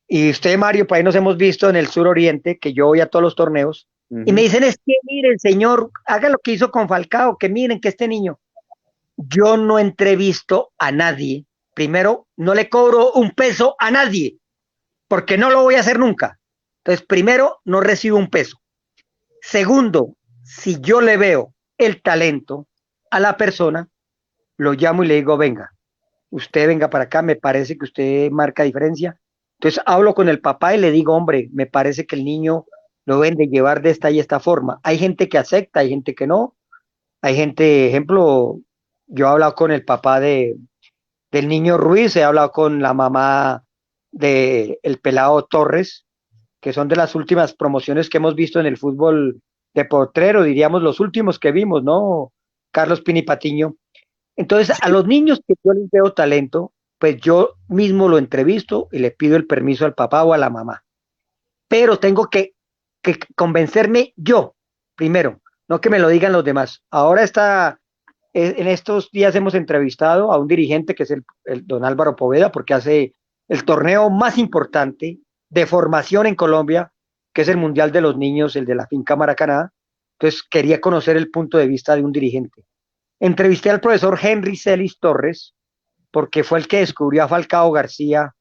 Speaker 3: y usted, Mario, por ahí nos hemos visto en el sur oriente, que yo voy a todos los torneos, y me dicen, es que miren, señor, haga lo que hizo con Falcao, que miren que este niño, yo no entrevisto a nadie, primero, no le cobro un peso a nadie, porque no lo voy a hacer nunca. Entonces, primero, no recibo un peso. Segundo, si yo le veo el talento a la persona, lo llamo y le digo, venga, usted venga para acá, me parece que usted marca diferencia. Entonces hablo con el papá y le digo, hombre, me parece que el niño lo deben de llevar de esta y esta forma. Hay gente que acepta, hay gente que no. Hay gente, ejemplo, yo he hablado con el papá del niño Ruiz, he hablado con la mamá de el pelado Torres, que son de las últimas promociones que hemos visto en el fútbol de potrero, diríamos los últimos que vimos, ¿no? Carlos Pini Patiño. Entonces, a los niños que yo les veo talento, pues yo mismo lo entrevisto y le pido el permiso al papá o a la mamá. Pero tengo que convencerme yo, primero, no que me lo digan los demás. Ahora en estos días hemos entrevistado a un dirigente que es el don Álvaro Poveda, porque hace el torneo más importante de formación en Colombia, que es el Mundial de los Niños, el de la Finca Maracaná. Entonces, quería conocer el punto de vista de un dirigente. Entrevisté al profesor Henry Celis Torres, porque fue el que descubrió a Falcao García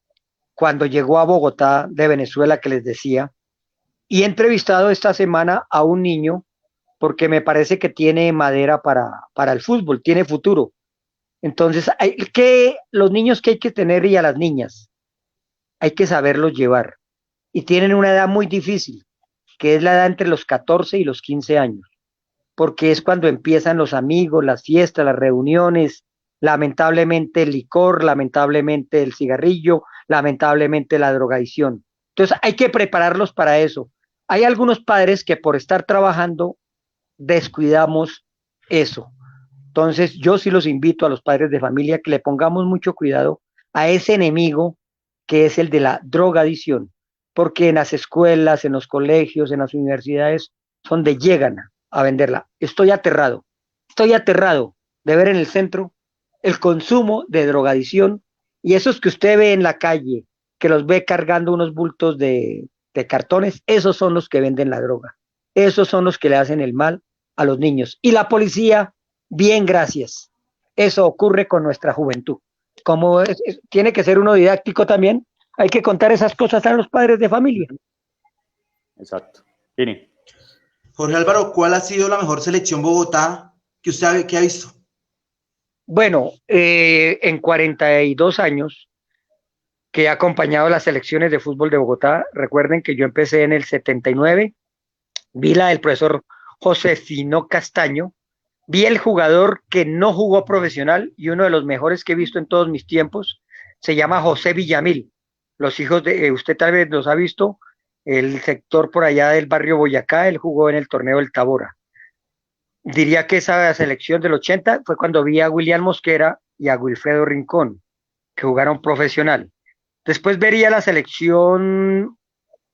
Speaker 3: cuando llegó a Bogotá de Venezuela, que les decía, y he entrevistado esta semana a un niño, porque me parece que tiene madera para el fútbol, tiene futuro. Entonces, los niños que hay que tener y a las niñas, hay que saberlos llevar. Y tienen una edad muy difícil, que es la edad entre los 14 y los 15 años, porque es cuando empiezan los amigos, las fiestas, las reuniones, lamentablemente el licor, lamentablemente el cigarrillo, lamentablemente la drogadicción. Entonces hay que prepararlos para eso. Hay algunos padres que por estar trabajando descuidamos eso. Entonces yo sí los invito a los padres de familia que le pongamos mucho cuidado a ese enemigo que es el de la drogadicción, porque en las escuelas, en los colegios, en las universidades, son donde llegan a venderla. Estoy aterrado de ver en el centro el consumo de drogadicción y esos que usted ve en la calle, que los ve cargando unos bultos de cartones, esos son los que venden la droga. Esos son los que le hacen el mal a los niños. Y la policía, bien, gracias. Eso ocurre con nuestra juventud. Como tiene que ser uno didáctico también, hay que contar esas cosas a los padres de familia.
Speaker 1: Exacto. Pini.
Speaker 2: Jorge Álvaro, ¿cuál ha sido la mejor selección Bogotá que usted ha visto?
Speaker 3: Bueno, en 42 años que he acompañado las selecciones de fútbol de Bogotá, recuerden que yo empecé en el 79, vi la del profesor Josefino Castaño, vi el jugador que no jugó profesional y uno de los mejores que he visto en todos mis tiempos, se llama José Villamil. Los hijos usted tal vez los ha visto, el sector por allá del barrio Boyacá, él jugó en el torneo del Tabora. Diría que esa selección del 80 fue cuando vi a William Mosquera y a Wilfredo Rincón, que jugaron profesional. Después vería la selección,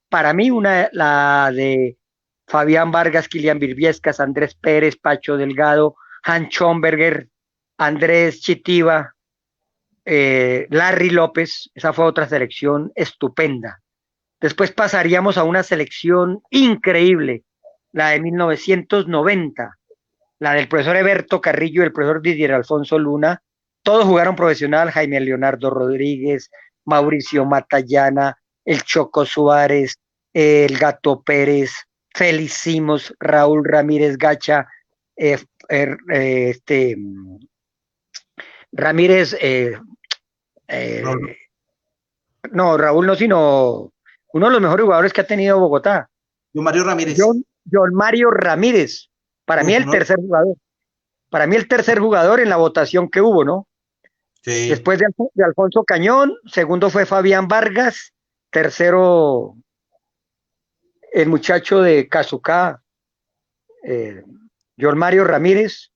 Speaker 3: para mí, la de Fabián Vargas, Kilian Virviescas, Andrés Pérez, Pacho Delgado, Hans Schomberger, Andrés Chitiva, Larry López. Esa fue otra selección estupenda. Después pasaríamos a una selección increíble, la de 1990, la del profesor Eberto Carrillo y el profesor Didier Alfonso Luna. Todos jugaron profesional: Jaime Leonardo Rodríguez, Mauricio Matallana, el Choco Suárez, el Gato Pérez, Félix Simos, Raúl Ramírez Gacha, Ramírez, no, Raúl no, sino uno de los mejores jugadores que ha tenido Bogotá.
Speaker 2: John Mario Ramírez.
Speaker 3: John Mario Ramírez, para mí el tercer jugador. Para mí el tercer jugador en la votación que hubo, ¿no?
Speaker 2: Sí.
Speaker 3: Después de Alfonso Cañón, segundo fue Fabián Vargas, tercero el muchacho de Cazucá, John Mario Ramírez,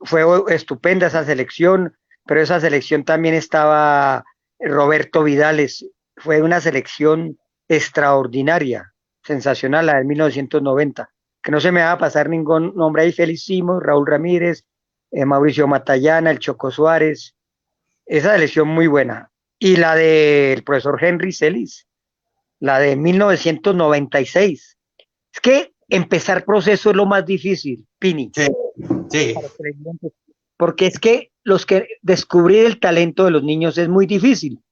Speaker 3: fue estupenda esa selección, pero esa selección también estaba Roberto Vidales, fue una selección extraordinaria, sensacional, la de 1990, que no se me va a pasar ningún nombre ahí, felicísimos, Raúl Ramírez, Mauricio Matallana, el Choco Suárez, esa selección muy buena. Y la del profesor Henry Celis, la de 1996. Es que empezar proceso es lo más difícil, Pini.
Speaker 2: Sí, sí.
Speaker 3: Porque es que descubrir el talento de los niños es muy difícil.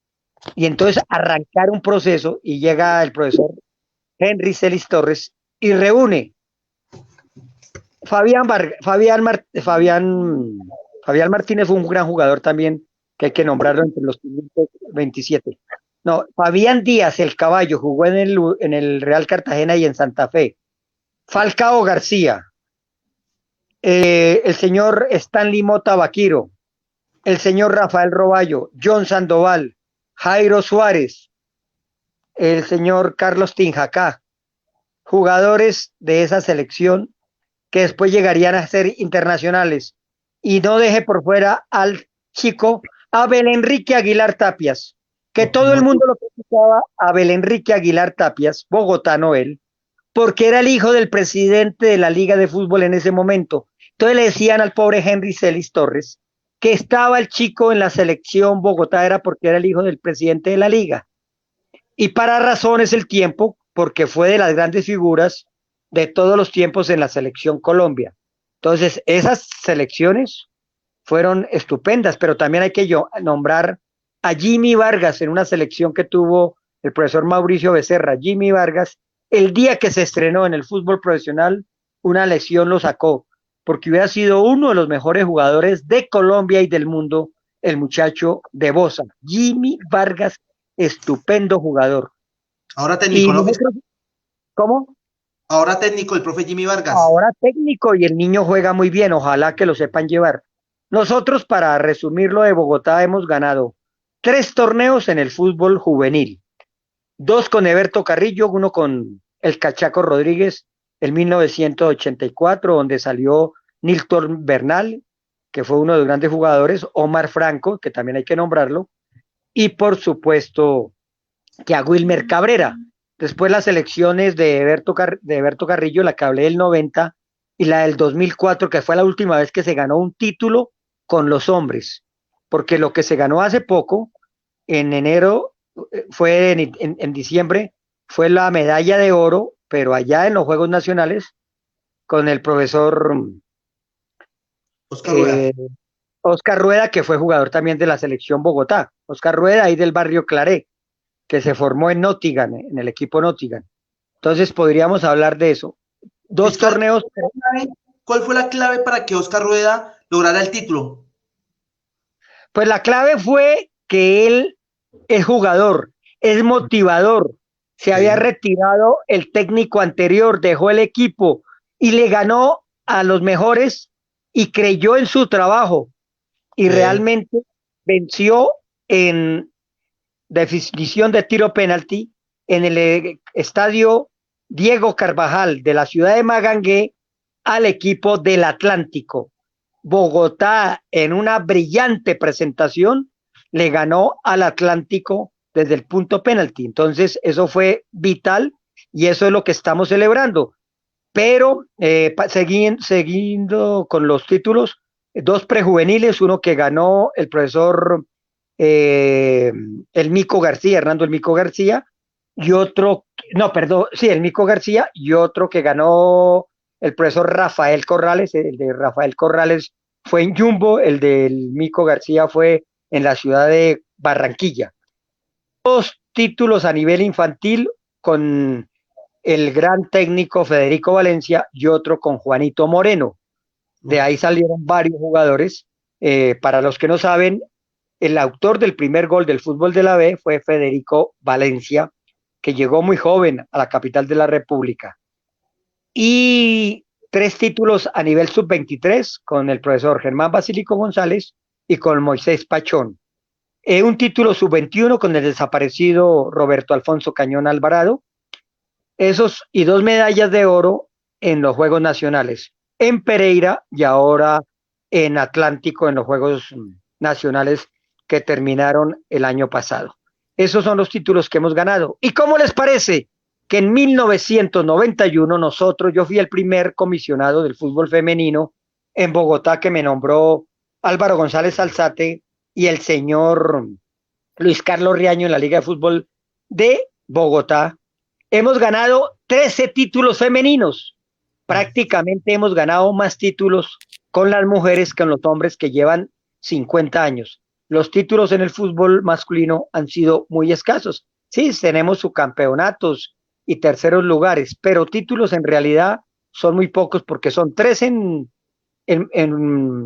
Speaker 3: Y entonces arrancar un proceso y llega el profesor Henry Celis Torres y reúne Fabián Martínez fue un gran jugador también, que hay que nombrarlo entre los 527. No, Fabián Díaz, el caballo, jugó en el Real Cartagena y en Santa Fe. Falcao García, el señor Stanley Mota Vaquiro, el señor Rafael Roballo, John Sandoval, Jairo Suárez, el señor Carlos Tinjacá, jugadores de esa selección que después llegarían a ser internacionales. Y no deje por fuera al chico Abel Enrique Aguilar Tapias, que todo el mundo lo criticaba, Abel Enrique Aguilar Tapias, bogotano él, porque era el hijo del presidente de la Liga de Fútbol en ese momento. Entonces le decían al pobre Henry Celis Torres que estaba el chico en la selección Bogotá era porque era el hijo del presidente de la Liga. Y para razones el tiempo, porque fue de las grandes figuras de todos los tiempos en la selección Colombia. Entonces, esas selecciones fueron estupendas, pero también hay que nombrar a Jimmy Vargas en una selección que tuvo el profesor Mauricio Becerra. Jimmy Vargas, el día que se estrenó en el fútbol profesional, una lesión lo sacó, porque hubiera sido uno de los mejores jugadores de Colombia y del mundo, el muchacho de Bosa. Jimmy Vargas, estupendo jugador.
Speaker 2: Ahora técnico, ¿no?
Speaker 3: ¿Cómo?
Speaker 2: Ahora técnico, el profe Jimmy Vargas.
Speaker 3: Ahora técnico y el niño juega muy bien, ojalá que lo sepan llevar. Nosotros, para resumirlo de Bogotá, hemos ganado 3 torneos en el fútbol juvenil. 2 con Eberto Carrillo, uno con el Cachaco Rodríguez en 1984, donde salió Nilton Bernal, que fue uno de los grandes jugadores, Omar Franco, que también hay que nombrarlo, y por supuesto que a Wilmer Cabrera. Después las elecciones de Eberto Carrillo, la que hablé del 90, y la del 2004, que fue la última vez que se ganó un título con los hombres, porque lo que se ganó hace poco, en enero, fue en diciembre, fue la medalla de oro, pero allá en los Juegos Nacionales, con el profesor Oscar Rueda, que fue jugador también de la selección Bogotá. Oscar Rueda, ahí del barrio Claré, que se formó en Nottingham, en el equipo Nottingham. Entonces podríamos hablar de eso. 2 torneos.
Speaker 2: ¿Cuál fue la clave para que Oscar Rueda lograra el título?
Speaker 3: Pues la clave fue que él es jugador, es motivador. Se había retirado el técnico anterior, dejó el equipo y le ganó a los mejores y creyó en su trabajo y realmente venció en definición de tiro penalti en el estadio Diego Carvajal de la ciudad de Magangué al equipo del Atlántico. Bogotá, en una brillante presentación, le ganó al Atlántico desde el punto penalti. Entonces, eso fue vital y eso es lo que estamos celebrando. Pero, siguiendo con los títulos, 2 prejuveniles, uno que ganó el profesor el Mico García, Hernando el Mico García, y otro, no, perdón, sí, el Mico García, y otro que ganó el profesor Rafael Corrales. El de Rafael Corrales fue en Jumbo, el del Mico García fue en la ciudad de Barranquilla. 2 títulos a nivel infantil con el gran técnico Federico Valencia y otro con Juanito Moreno. De ahí salieron varios jugadores. Para los que no saben, el autor del primer gol del fútbol de la B fue Federico Valencia, que llegó muy joven a la capital de la República. Y 3 títulos a nivel sub-23 con el profesor Germán Basílico González y con Moisés Pachón. Un título sub-21 con el desaparecido Roberto Alfonso Cañón Alvarado. Esos y 2 medallas de oro en los Juegos Nacionales. en Pereira y ahora en Atlántico en los Juegos Nacionales que terminaron el año pasado. Esos son los títulos que hemos ganado. ¿Y cómo les parece que en 1991 yo fui el primer comisionado del fútbol femenino en Bogotá que me nombró Álvaro González Alzate y el señor Luis Carlos Riaño en la Liga de Fútbol de Bogotá? Hemos ganado 13 títulos femeninos. Prácticamente hemos ganado más títulos con las mujeres que con los hombres que llevan 50 años. Los títulos en el fútbol masculino han sido muy escasos. Sí, tenemos subcampeonatos y terceros lugares, pero títulos en realidad son muy pocos porque son 3 en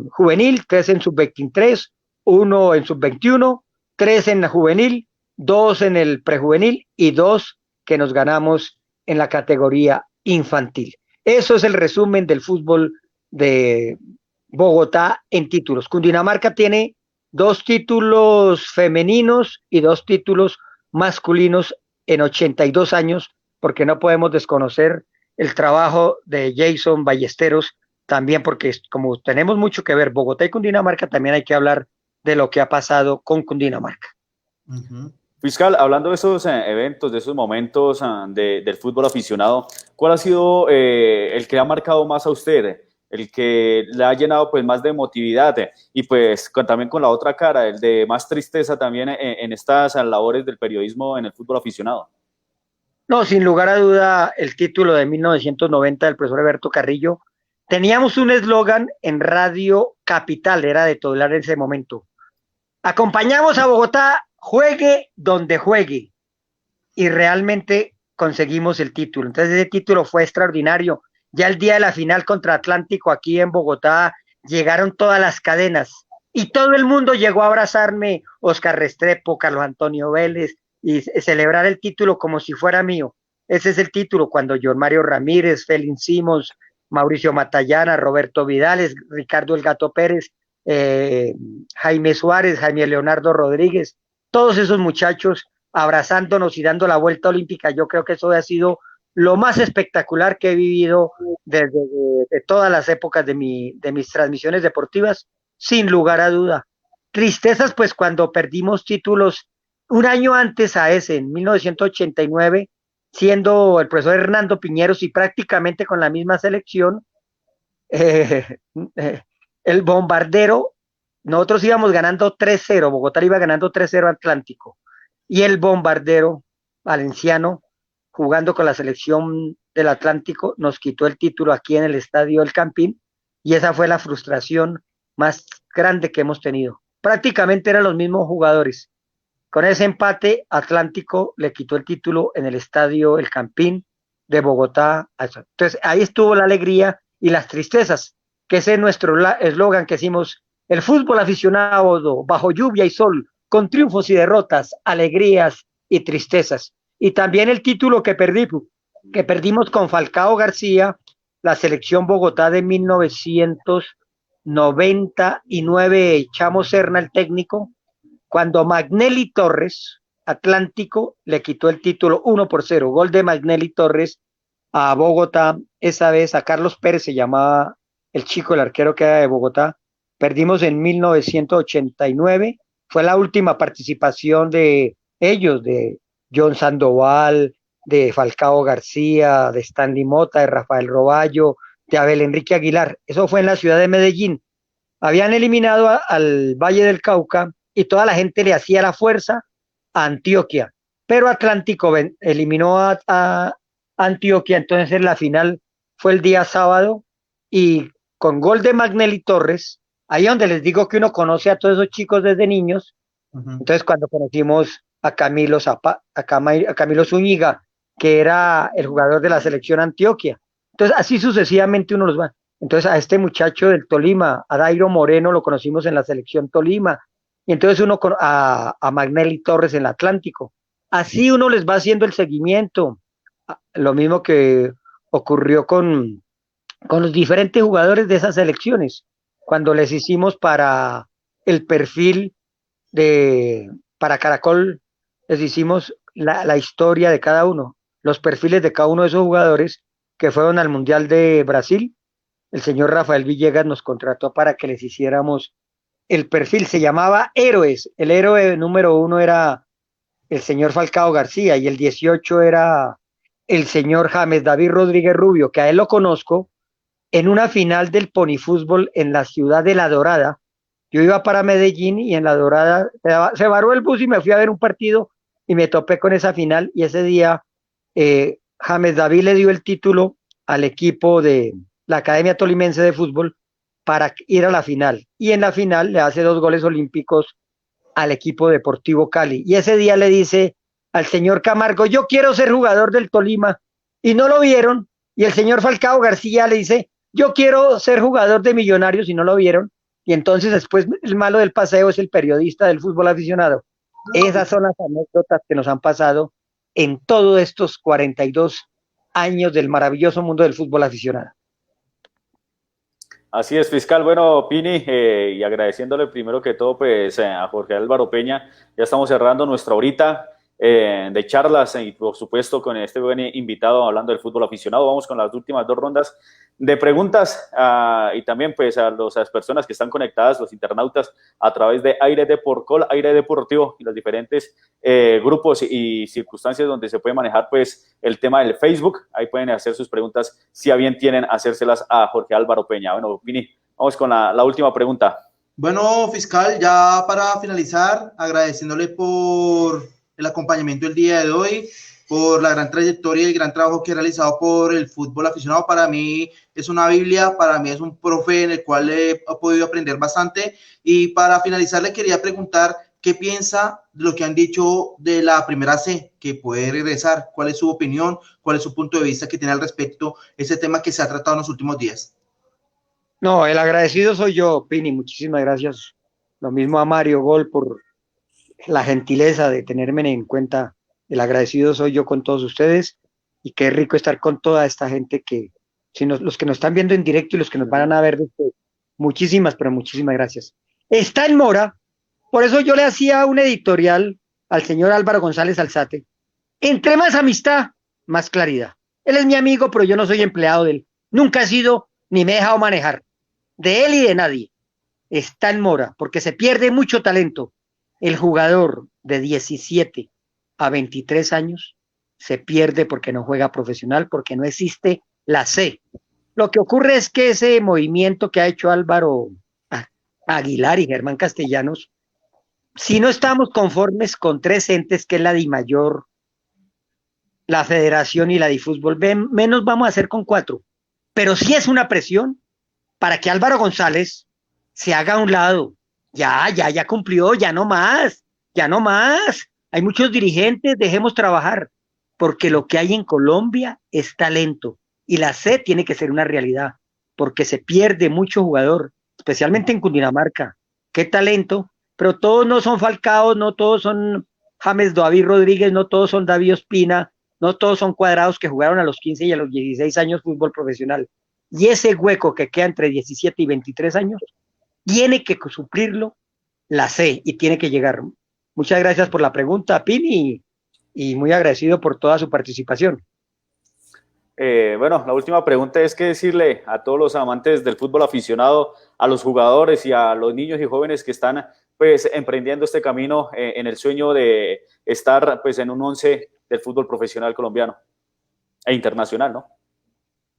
Speaker 3: juvenil, 3 en sub-23, 1 en sub-21, 3 en la juvenil, 2 en el prejuvenil y 2 que nos ganamos en la categoría infantil. Eso es el resumen del fútbol de Bogotá en títulos. Cundinamarca tiene 2 títulos femeninos y 2 títulos masculinos en 82 años, porque no podemos desconocer el trabajo de Jason Ballesteros, también porque como tenemos mucho que ver Bogotá y Cundinamarca, también hay que hablar de lo que ha pasado con Cundinamarca.
Speaker 1: Fiscal, hablando de esos eventos, de esos momentos del fútbol aficionado, ¿cuál ha sido el que ha marcado más a usted? El que le ha llenado pues más de emotividad y pues también con la otra cara, el de más tristeza también en estas labores del periodismo en el fútbol aficionado.
Speaker 3: No, sin lugar a duda, el título de 1990 del profesor Alberto Carrillo. Teníamos un eslogan en Radio Capital, era de Todelar en ese momento. Acompañamos a Bogotá, juegue donde juegue. Y realmente conseguimos el título. Entonces ese título fue extraordinario. Ya el día de la final contra Atlántico aquí en Bogotá llegaron todas las cadenas y todo el mundo llegó a abrazarme, Oscar Restrepo, Carlos Antonio Vélez, y celebrar el título como si fuera mío. Ese es el título cuando John Mario Ramírez, Felin Simons, Mauricio Matallana, Roberto Vidales, Ricardo El Gato Pérez, Jaime Suárez, Jaime Leonardo Rodríguez, todos esos muchachos abrazándonos y dando la vuelta olímpica. Yo creo que eso ha sido lo más espectacular que he vivido desde de todas las épocas de mis transmisiones deportivas, sin lugar a duda. Tristezas, pues cuando perdimos títulos un año antes a ese, en 1989, siendo el profesor Hernando Piñeros y prácticamente con la misma selección, eh, el Bombardero, nosotros íbamos ganando 3-0, Bogotá iba ganando 3-0 Atlántico, y el Bombardero valenciano, jugando con la selección del Atlántico, nos quitó el título aquí en el Estadio El Campín, y esa fue la frustración más grande que hemos tenido. Prácticamente eran los mismos jugadores. Con ese empate, Atlántico le quitó el título en el Estadio El Campín de Bogotá. Entonces, ahí estuvo la alegría y las tristezas, que ese es nuestro eslogan que decimos, el fútbol aficionado bajo lluvia y sol, con triunfos y derrotas, alegrías y tristezas. Y también el título que perdimos con Falcao García, la selección Bogotá de 1999, Chamo Serna, el técnico, cuando Magnelli Torres, Atlántico, le quitó el título 1-0, gol de Magnelli Torres a Bogotá, esa vez a Carlos Pérez, se llamaba el chico, el arquero que era de Bogotá. Perdimos en 1989, fue la última participación de ellos, de John Sandoval, de Falcao García, de Stanley Mota, de Rafael Roballo, de Abel Enrique Aguilar. Eso fue en la ciudad de Medellín. Habían eliminado al Valle del Cauca y toda la gente le hacía la fuerza a Antioquia, pero Atlántico eliminó a Antioquia. Entonces la final fue el día sábado y con gol de Magnelli Torres, ahí donde les digo que uno conoce a todos esos chicos desde niños. Entonces cuando conocimos a Camilo Zúñiga, que era el jugador de la selección Antioquia, entonces así sucesivamente uno los va. Entonces a este muchacho del Tolima, a Dairo Moreno, lo conocimos en la selección Tolima, y entonces uno a Magnelli Torres en el Atlántico. Así uno les va haciendo el seguimiento. Lo mismo que ocurrió con los diferentes jugadores de esas selecciones, cuando les hicimos para el perfil para Caracol, les hicimos la historia de cada uno, los perfiles de cada uno de esos jugadores que fueron al Mundial de Brasil, el señor Rafael Villegas nos contrató para que les hiciéramos el perfil. Se llamaba Héroes. El héroe número 1 era el señor Falcao García y el 18 era el señor James David Rodríguez Rubio, que a él lo conozco en una final del ponifútbol en la ciudad de La Dorada. Yo iba para Medellín y en La Dorada se varó el bus y me fui a ver un partido y me topé con esa final y ese día James David le dio el título al equipo de la Academia Tolimense de Fútbol para ir a la final y en la final le hace 2 goles olímpicos al equipo Deportivo Cali y ese día le dice al señor Camargo, yo quiero ser jugador del Tolima y no lo vieron y el señor Falcao García le dice, yo quiero ser jugador de Millonarios y no lo vieron y entonces después el malo del paseo es el periodista del fútbol aficionado. Esas son las anécdotas que nos han pasado en todos estos 42 años del maravilloso mundo del fútbol aficionado.
Speaker 1: Así es, fiscal. Bueno, Pini, y agradeciéndole primero que todo pues a Jorge Álvaro Peña, ya estamos cerrando nuestra horita de charlas y por supuesto con este buen invitado hablando del fútbol aficionado. Vamos con las últimas 2 rondas de preguntas y también pues a las personas que están conectadas, los internautas a través de Aire Deporcol, Aire Deportivo y los diferentes grupos y circunstancias donde se puede manejar pues el tema del Facebook. Ahí pueden hacer sus preguntas si a bien tienen hacérselas a Jorge Álvaro Peña. Bueno, Vini, vamos con la última pregunta.
Speaker 2: Bueno, fiscal, ya para finalizar, agradeciéndole por el acompañamiento el día de hoy, por la gran trayectoria y el gran trabajo que ha realizado por el fútbol aficionado. Para mí es una Biblia, para mí es un profe en el cual he podido aprender bastante. Y para finalizar, le quería preguntar qué piensa de lo que han dicho de la primera C, que puede regresar. ¿Cuál es su opinión? ¿Cuál es su punto de vista que tiene al respecto ese tema que se ha tratado en los últimos días?
Speaker 3: No, el agradecido soy yo, Pini. Muchísimas gracias. Lo mismo a Mario Gol por la gentileza de tenerme en cuenta. El agradecido soy yo con todos ustedes y qué rico estar con toda esta gente que, los que nos están viendo en directo y los que nos van a ver después. Muchísimas, pero muchísimas gracias. Está en mora, por eso yo le hacía un editorial al señor Álvaro González Alzate. Entre más amistad, más claridad. Él es mi amigo, pero yo no soy empleado de él. Nunca he sido ni me he dejado manejar. De él y de nadie. Está en mora, porque se pierde mucho talento. El jugador de 17 a 23 años se pierde porque no juega profesional, porque no existe la C. Lo que ocurre es que ese movimiento que ha hecho Álvaro Aguilar y Germán Castellanos, si no estamos conformes con 3 entes, que es la DIMAYOR, la Federación y la DIFútbol, menos vamos a hacer con 4. Pero sí es una presión para que Álvaro González se haga a un lado. Ya cumplió, ya no más. Hay muchos dirigentes, dejemos trabajar, porque lo que hay en Colombia es talento y la C tiene que ser una realidad, porque se pierde mucho jugador, especialmente en Cundinamarca. Qué talento, pero todos no son Falcao, no todos son James David Rodríguez, no todos son David Ospina, no todos son Cuadrados que jugaron a los 15 y a los 16 años fútbol profesional. Y ese hueco que queda entre 17 y 23 años tiene que suplirlo la C y tiene que llegar. Muchas gracias por la pregunta, Pini, y muy agradecido por toda su participación.
Speaker 1: Bueno, la última pregunta es qué decirle a todos los amantes del fútbol aficionado, a los jugadores y a los niños y jóvenes que están pues emprendiendo este camino en el sueño de estar pues en un 11 del fútbol profesional colombiano e internacional, ¿no?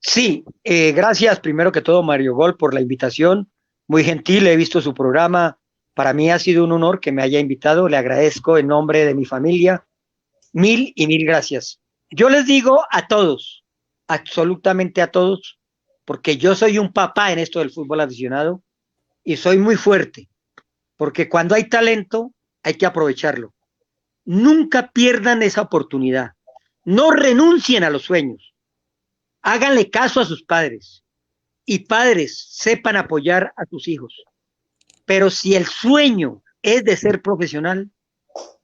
Speaker 3: Sí, gracias primero que todo Mario Gol por la invitación, muy gentil, he visto su programa, para mí ha sido un honor que me haya invitado, le agradezco en nombre de mi familia, mil y mil gracias. Yo les digo a todos, absolutamente a todos, porque yo soy un papá en esto del fútbol aficionado y soy muy fuerte, porque cuando hay talento hay que aprovecharlo. Nunca pierdan esa oportunidad, no renuncien a los sueños. Háganle caso a sus padres y padres sepan apoyar a sus hijos. Pero si el sueño es de ser profesional,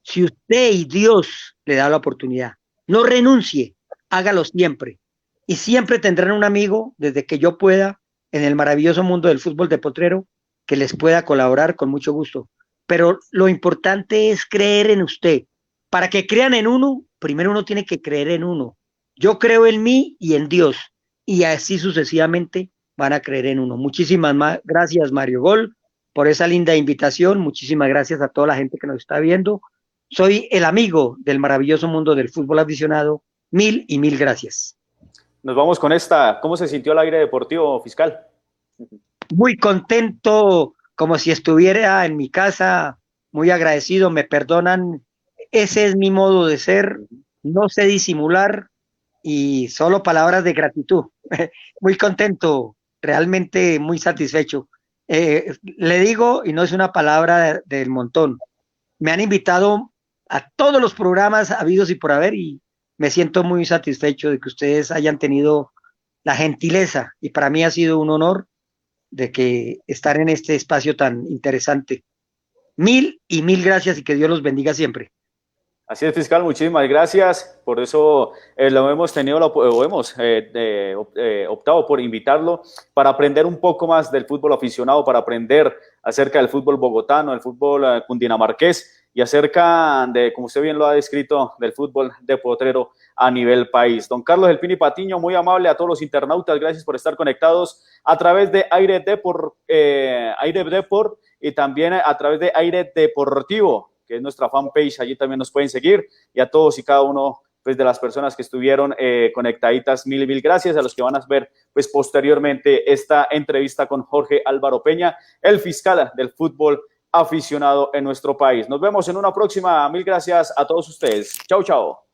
Speaker 3: si usted y Dios le da la oportunidad, no renuncie, hágalo siempre. Y siempre tendrán un amigo, desde que yo pueda, en el maravilloso mundo del fútbol de potrero, que les pueda colaborar con mucho gusto. Pero lo importante es creer en usted. Para que crean en uno, primero uno tiene que creer en uno. Yo creo en mí y en Dios, y así sucesivamente van a creer en uno. Muchísimas gracias, Mario Gol, por esa linda invitación. Muchísimas gracias a toda la gente que nos está viendo. Soy el amigo del maravilloso mundo del fútbol aficionado. Mil y mil gracias.
Speaker 1: Nos vamos con esta. ¿Cómo se sintió el aire deportivo, fiscal?
Speaker 3: Muy contento, como si estuviera en mi casa, muy agradecido, me perdonan. Ese es mi modo de ser, no sé disimular y solo palabras de gratitud. Muy contento, realmente muy satisfecho. Le digo, y no es una palabra del montón, me han invitado a todos los programas habidos y por haber y me siento muy satisfecho de que ustedes hayan tenido la gentileza y para mí ha sido un honor de que estar en este espacio tan interesante. Mil y mil gracias y que Dios los bendiga siempre.
Speaker 1: Así es, fiscal, muchísimas gracias. Por eso lo hemos tenido, hemos optado por invitarlo para aprender un poco más del fútbol aficionado, para aprender acerca del fútbol bogotano, del fútbol cundinamarqués y acerca de, como usted bien lo ha descrito, del fútbol de potrero a nivel país. Don Carlos El Pini Patiño, muy amable a todos los internautas, gracias por estar conectados a través de Aire Deport y también a través de Aire Deportivo, que es nuestra fanpage, allí también nos pueden seguir, y a todos y cada uno pues, de las personas que estuvieron conectaditas, mil y mil gracias, a los que van a ver pues, posteriormente esta entrevista con Jorge Álvaro Peña, el fiscal del fútbol aficionado en nuestro país. Nos vemos en una próxima, mil gracias a todos ustedes, chao, chao.